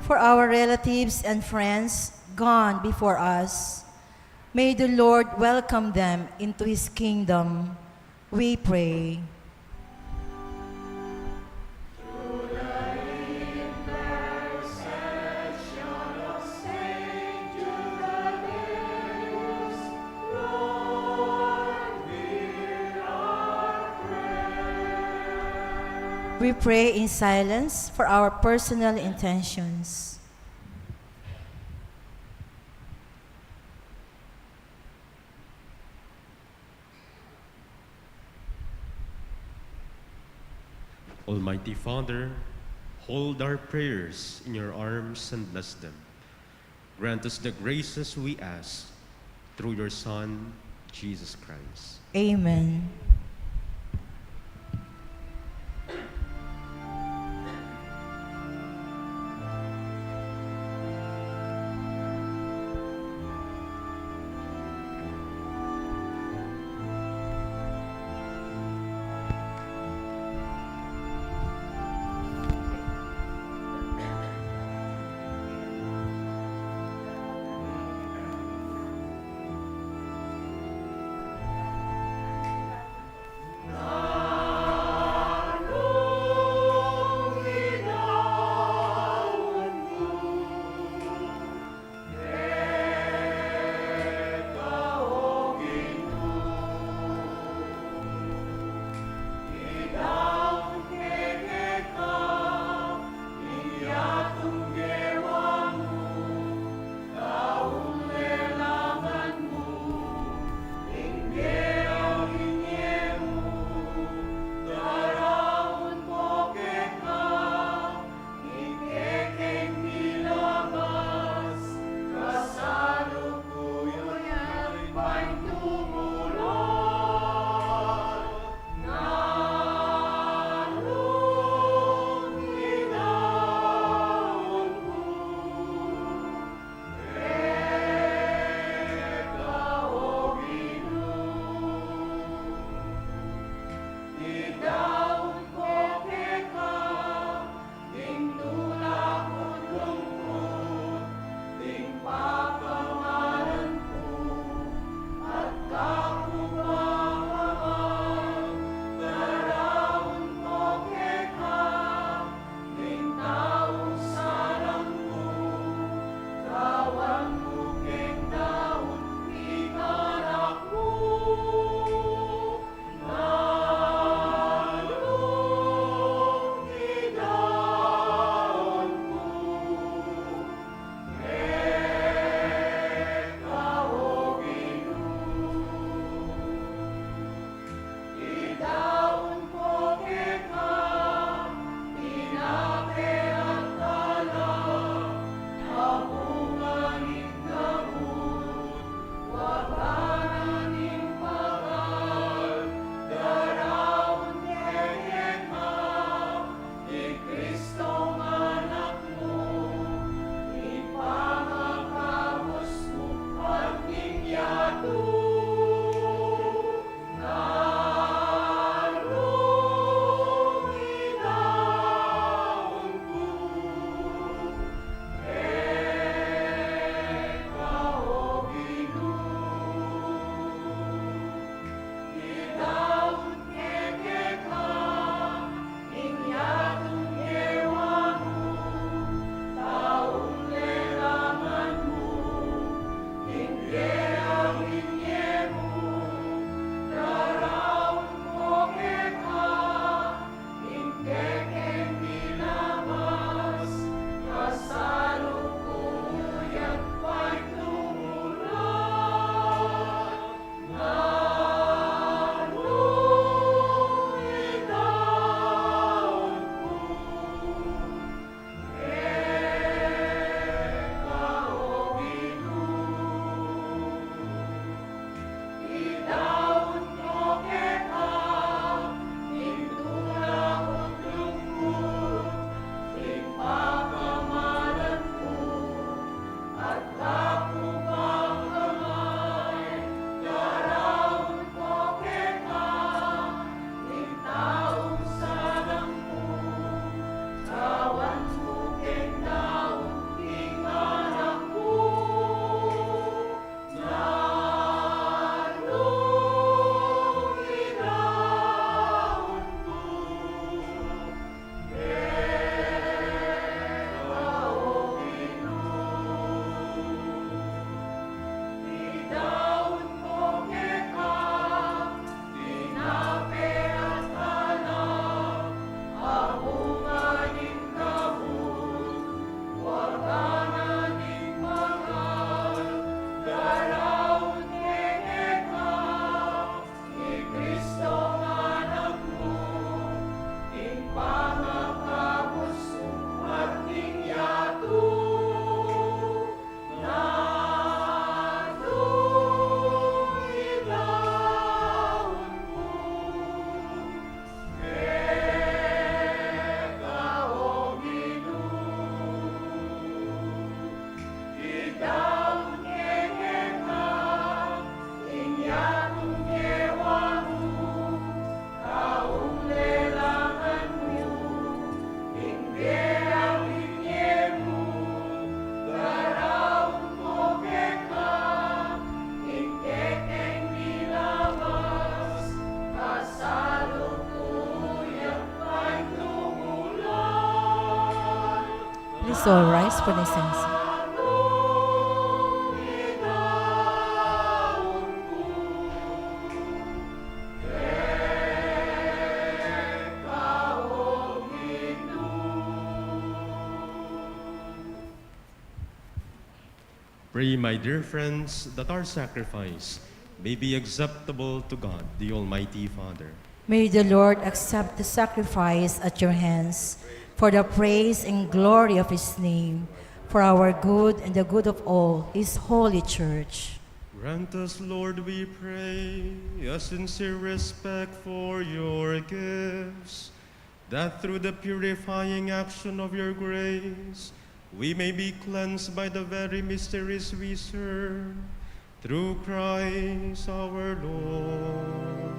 For our relatives and friends gone before us, may the Lord welcome them into His kingdom. We pray. We pray in silence for our personal intentions. Almighty Father, hold our prayers in your arms and bless them. Grant us the graces we ask through your Son, Jesus Christ. Amen. So rise for the sense. Pray, my dear friends, that our sacrifice may be acceptable to God, the Almighty Father. May the Lord accept the sacrifice at your hands for the praise and glory of his name, for our good and the good of all his holy church. Grant us, Lord, we pray, a sincere respect for your gifts, that through the purifying action of your grace, we may be cleansed by the very mysteries we serve, through Christ our Lord.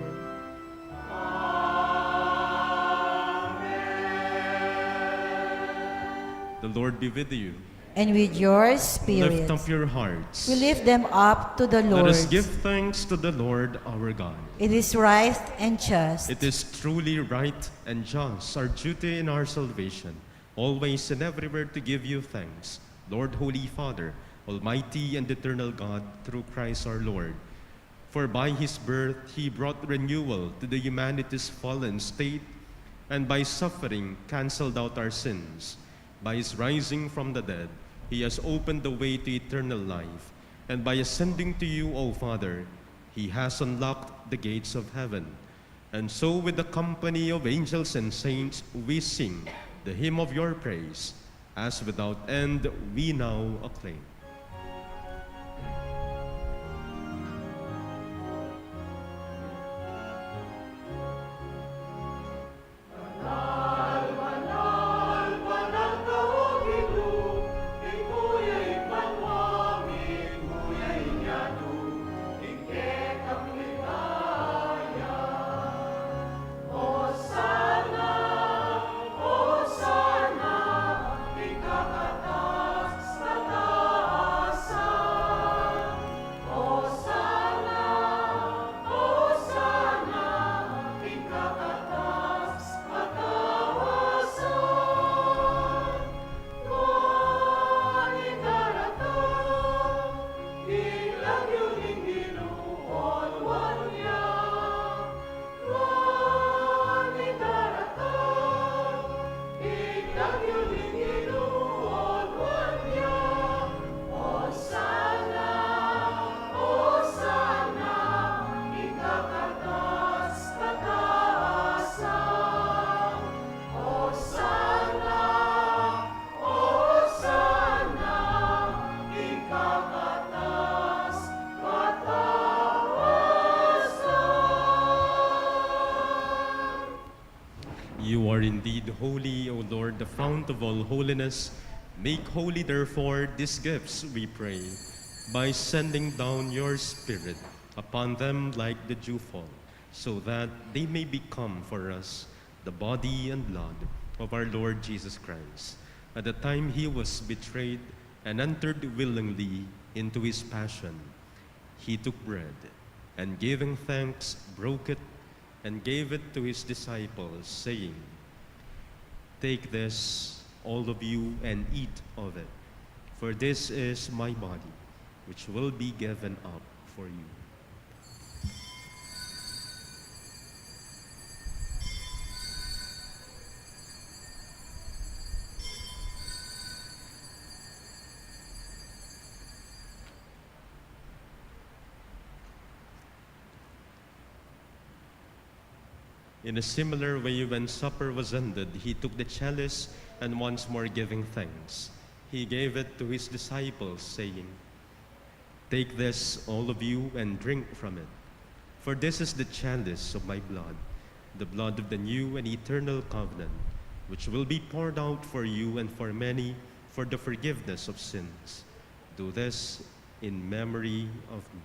The Lord be with you. And with your spirit, Lift up your hearts. we lift them up to the Let Lord. us give thanks to the Lord our God. It is right and just. It is truly right and just, our duty in our salvation, always and everywhere to give you thanks, Lord, Holy Father, Almighty and eternal God, through Christ our Lord. For by his birth he brought renewal to the humanity's fallen state, and by suffering canceled out our sins. By his rising from the dead, he has opened the way to eternal life, and by ascending to you, O Father, he has unlocked the gates of heaven. And so with the company of angels and saints, we sing the hymn of your praise, as without end we now acclaim. You are indeed holy, O Lord, the fount of all holiness. Make holy, therefore, these gifts, we pray, by sending down your Spirit upon them like the dewfall, so that they may become for us the body and blood of our Lord Jesus Christ. At the time he was betrayed and entered willingly into his passion, he took bread, and giving thanks, broke it, and gave it to his disciples, saying, "Take this, all of you, and eat of it, for this is my body, which will be given up for you." In a similar way, when supper was ended, he took the chalice, and once more giving thanks, he gave it to his disciples, saying, "Take this, all of you, and drink from it. For this is the chalice of my blood, the blood of the new and eternal covenant, which will be poured out for you and for many for the forgiveness of sins. Do this in memory of me."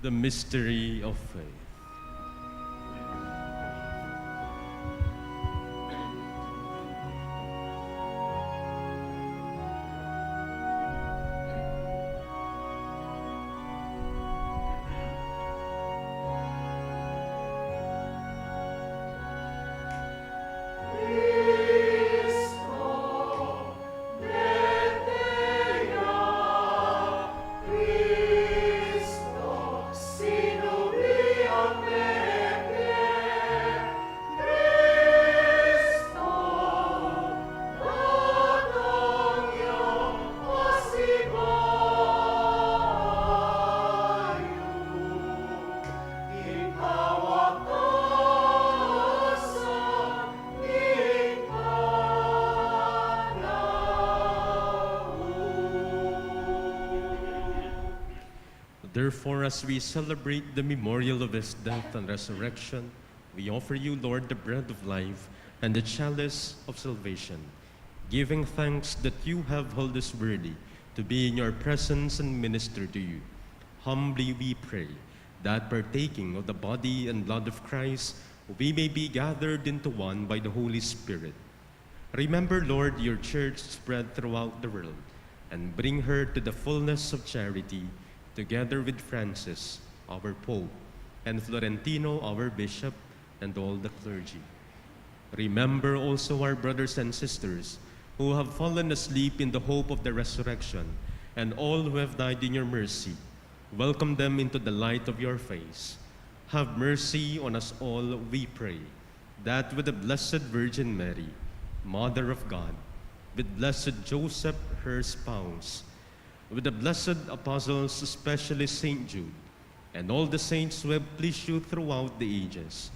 The mystery of faith. Therefore, as we celebrate the memorial of his death and resurrection, we offer you, Lord, the bread of life and the chalice of salvation, giving thanks that you have held us worthy to be in your presence and minister to you. Humbly we pray that partaking of the body and blood of Christ, we may be gathered into one by the Holy Spirit. Remember, Lord, your church spread throughout the world, and bring her to the fullness of charity, together with Francis, our Pope, and Florentino, our Bishop, and all the clergy. Remember also our brothers and sisters who have fallen asleep in the hope of the resurrection, and all who have died in your mercy. Welcome them into the light of your face. Have mercy on us all, we pray, that with the Blessed Virgin Mary, Mother of God, with blessed Joseph, her spouse, with the blessed apostles, especially Saint Jude, and all the saints who have pleased you throughout the ages,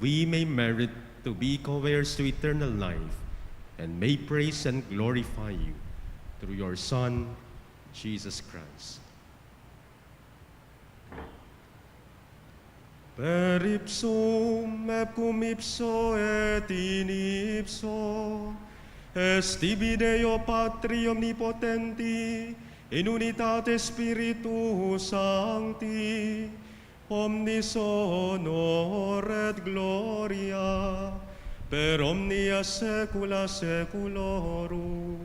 we may merit to be co-heirs to eternal life, and may praise and glorify you through your Son, Jesus Christ. Per ipsum et cum ipso et in ipso, est tibi Deo Patri omnipotenti, in unitate Spiritus Sancti, omnis honor et gloria, per omnia saecula saeculorum.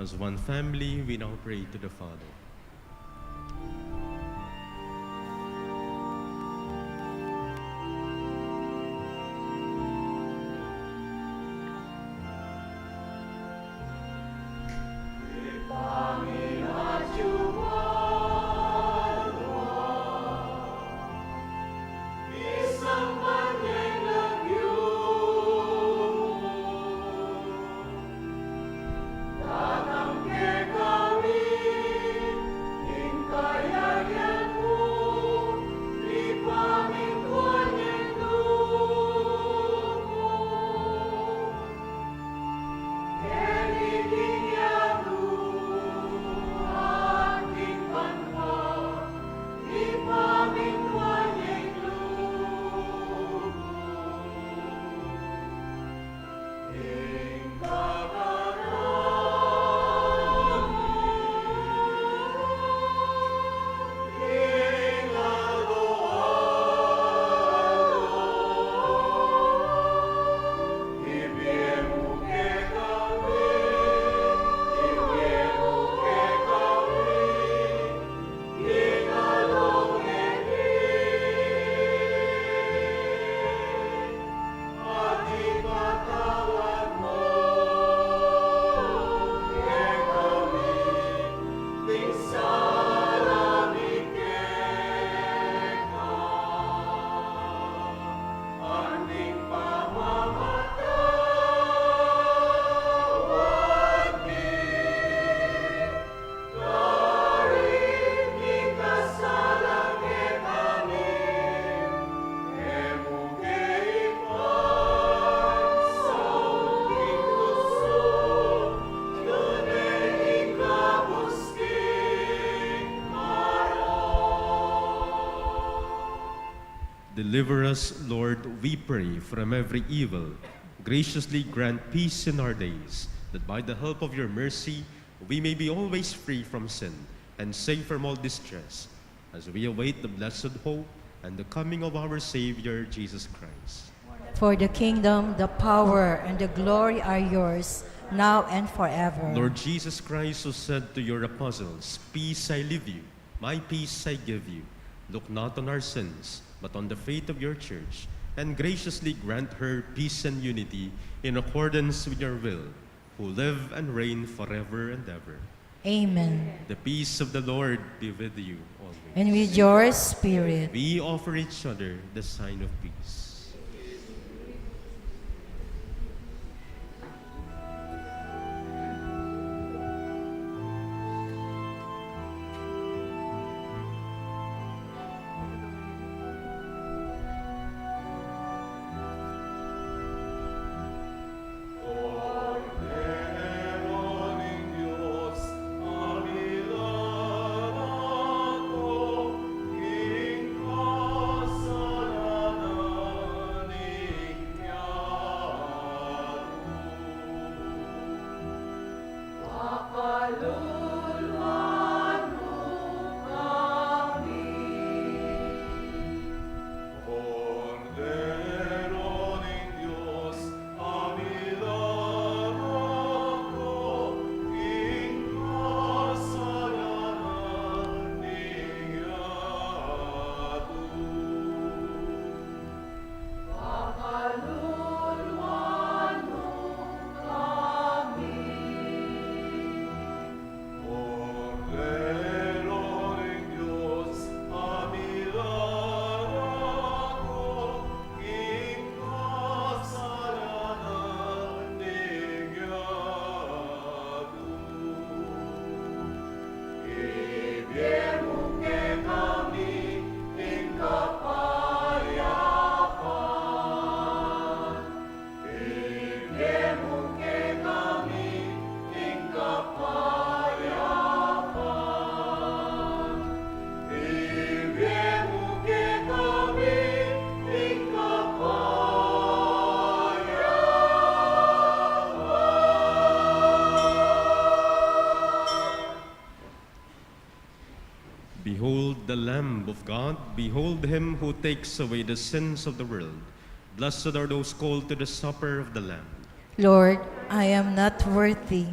As one family, we now pray to the Father. Deliver us, Lord, we pray, from every evil. Graciously grant peace in our days, that by the help of your mercy, we may be always free from sin and safe from all distress, as we await the blessed hope and the coming of our Savior, Jesus Christ. For the kingdom, the power, and the glory are yours, now and forever. Lord Jesus Christ, who said to your apostles, "Peace I leave you, my peace I give you," look not on our sins, but on the faith of your church, and graciously grant her peace and unity in accordance with your will, who live and reign forever and ever. Amen. The peace of the Lord be with you always. And with your spirit. We offer each other the sign of peace. Behold the Lamb of God, behold him who takes away the sins of the world. Blessed are those called to the supper of the Lamb. Lord, I am not worthy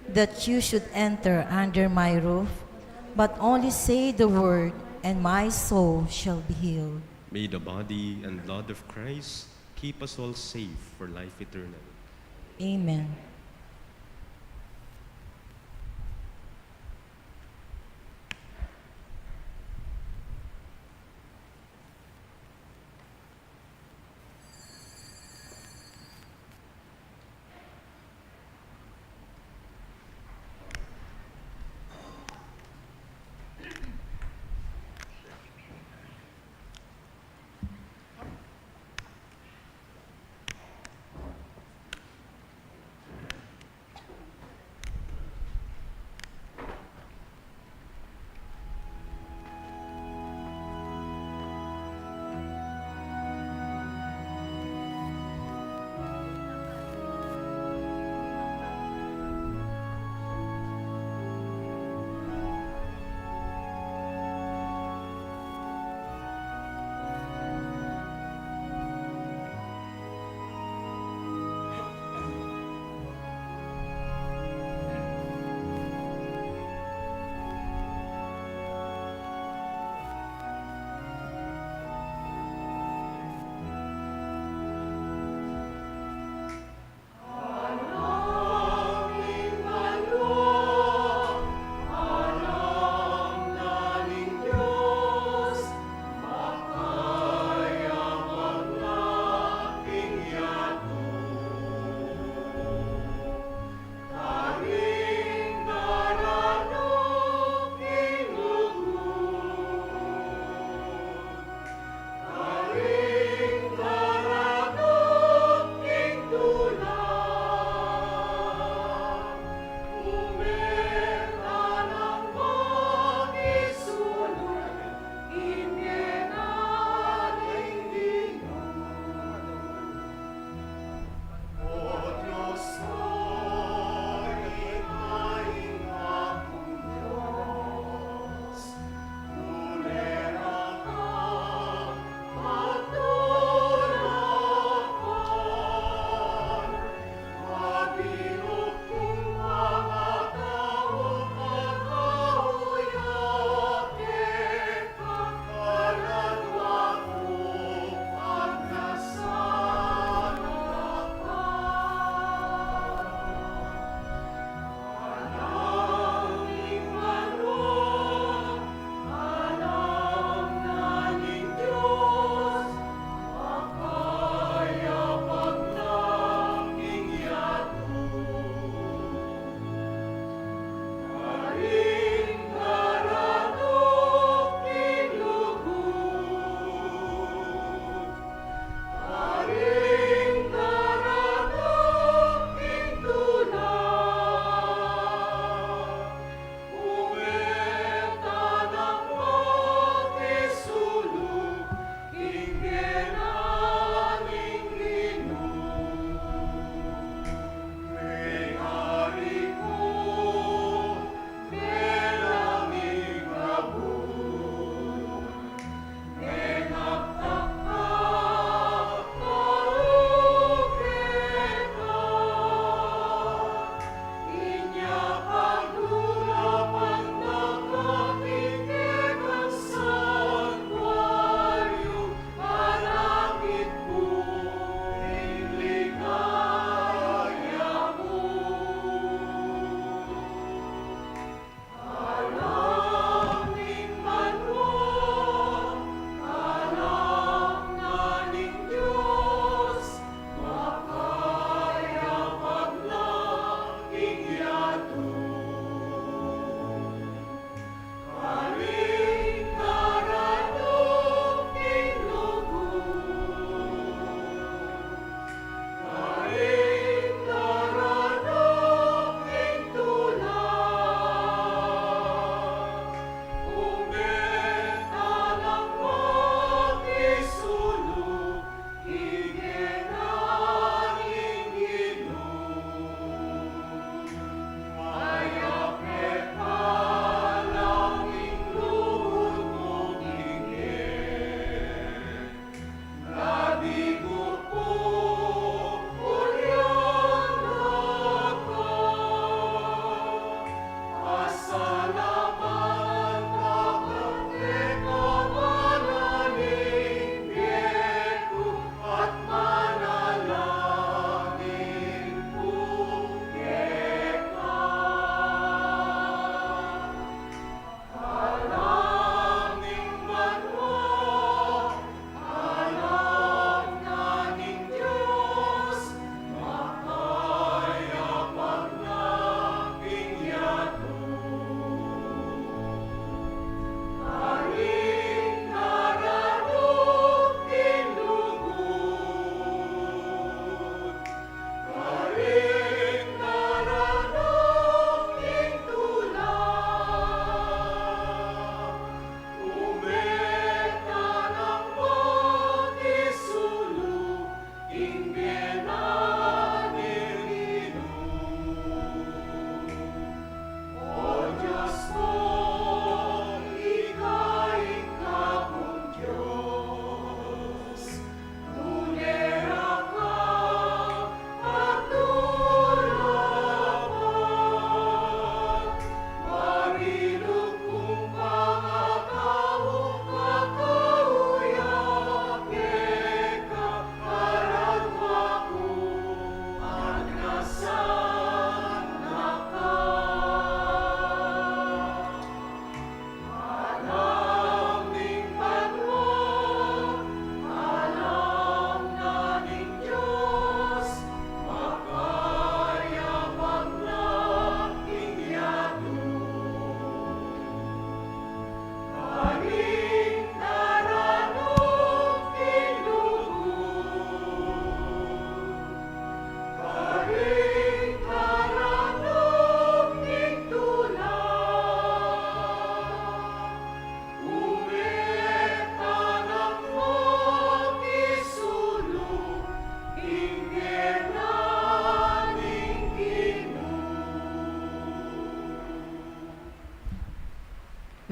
that you should enter under my roof, but only say the word, and my soul shall be healed. May the body and blood of Christ keep us all safe for life eternal. Amen.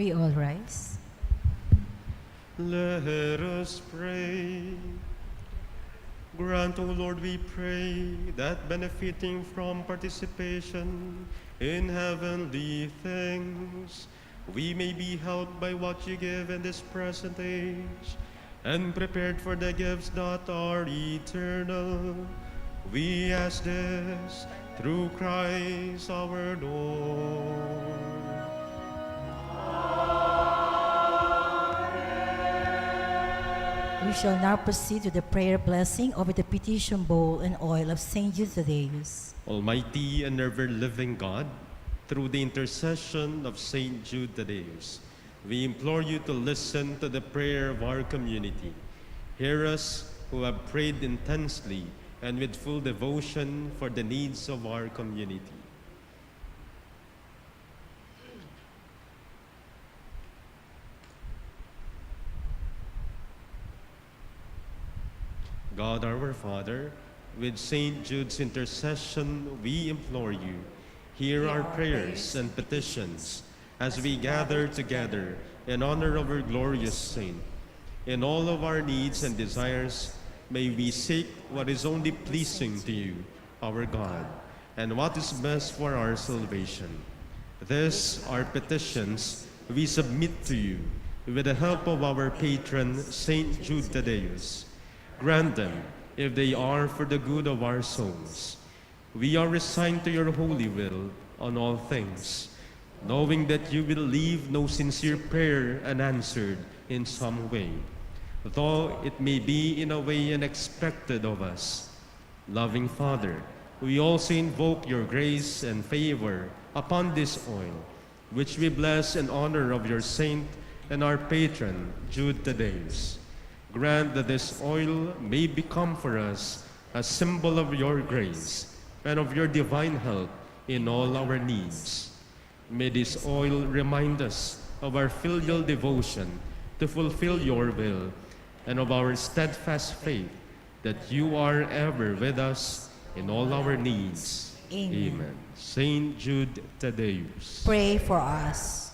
We all rise. Let us pray. Grant, O Lord, we pray, that benefiting from participation in heavenly things, we may be helped by what you give in this present age, and prepared for the gifts that are eternal. We ask this through Christ our Lord. We shall now proceed to the prayer blessing over the petition bowl and oil of Saint Jude Thaddeus. Almighty and ever-living God, through the intercession of Saint Jude Thaddeus, we implore you to listen to the prayer of our community. Hear us who have prayed intensely and with full devotion for the needs of our community. God our Father, with Saint Jude's intercession, we implore you, hear our prayers and petitions as we gather together in honor of our glorious saint. In all of our needs and desires, may we seek what is only pleasing to you, our God, and what is best for our salvation. These our petitions we submit to you with the help of our patron, Saint Jude Thaddeus. Grant them, if they are for the good of our souls. We are resigned to your holy will on all things, knowing that you will leave no sincere prayer unanswered in some way, though it may be in a way unexpected of us. Loving Father, we also invoke your grace and favor upon this oil, which we bless in honor of your saint and our patron, Jude Thaddeus. Grant that this oil may become for us a symbol of your grace and of your divine help in all our needs. May this oil remind us of our filial devotion to fulfill your will and of our steadfast faith that you are ever with us in all our needs. Amen. Saint Jude Thaddeus. Pray for us.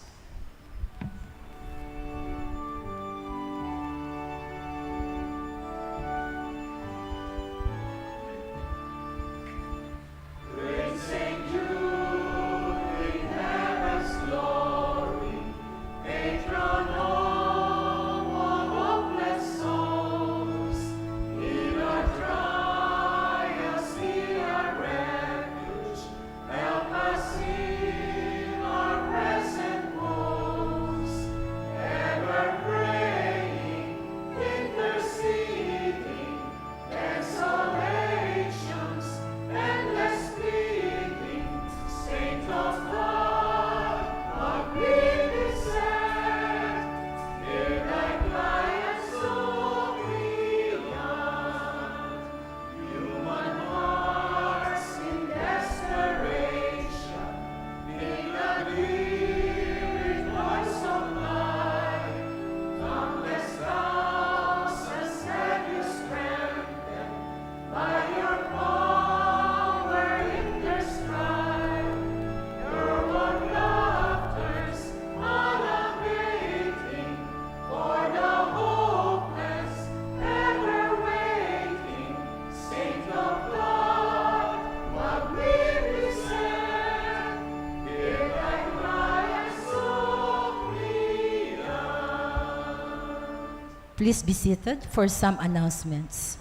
Please be seated for some announcements.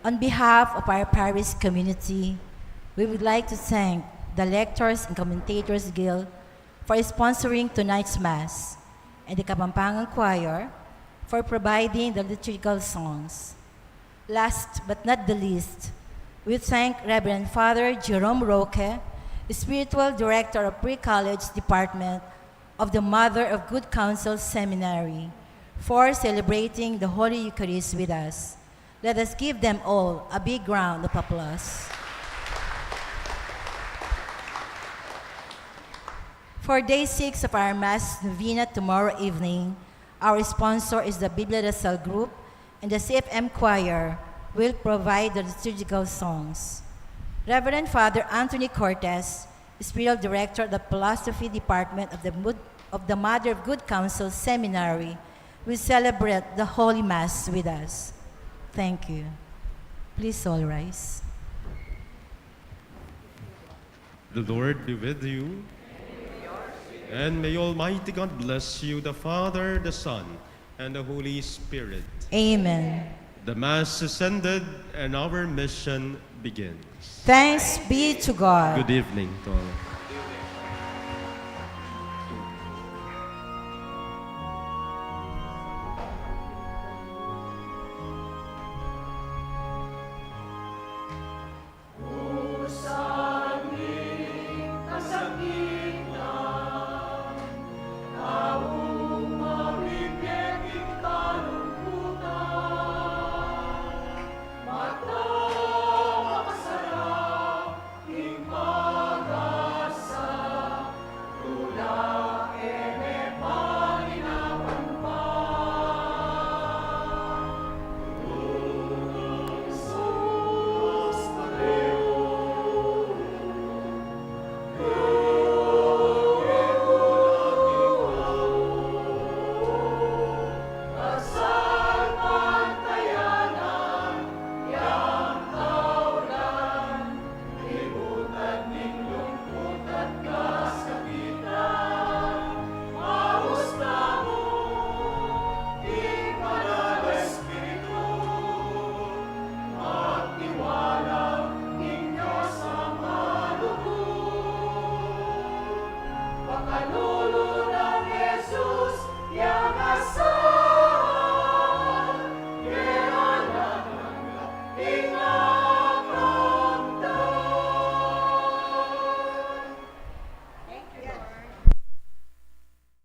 On behalf of our Parish community, we would like to thank the Lectors and Commentators Guild for sponsoring tonight's Mass, and the Kapampangan Choir for providing the liturgical songs. Last but not the least, we thank Reverend Father Jerome Roque, Spiritual Director of Pre-College Department of the Mother of Good Counsel Seminary, for celebrating the Holy Eucharist with us. Let us give them all a big round of applause. For day 6 of our Mass Novena tomorrow evening, our sponsor is the Bibliodasal Group, and the CFM Choir will provide the liturgical songs. Reverend Father Anthony Cortez, Spiritual Director of the Philosophy Department of of the Mother of Good Counsel Seminary will celebrate the Holy Mass with us. Thank you. Please all rise. The Lord be with you. And may Almighty God bless you, the Father, the Son, and the Holy Spirit. Amen. The Mass is ended and our mission begins. Thanks be to God. Good evening to all.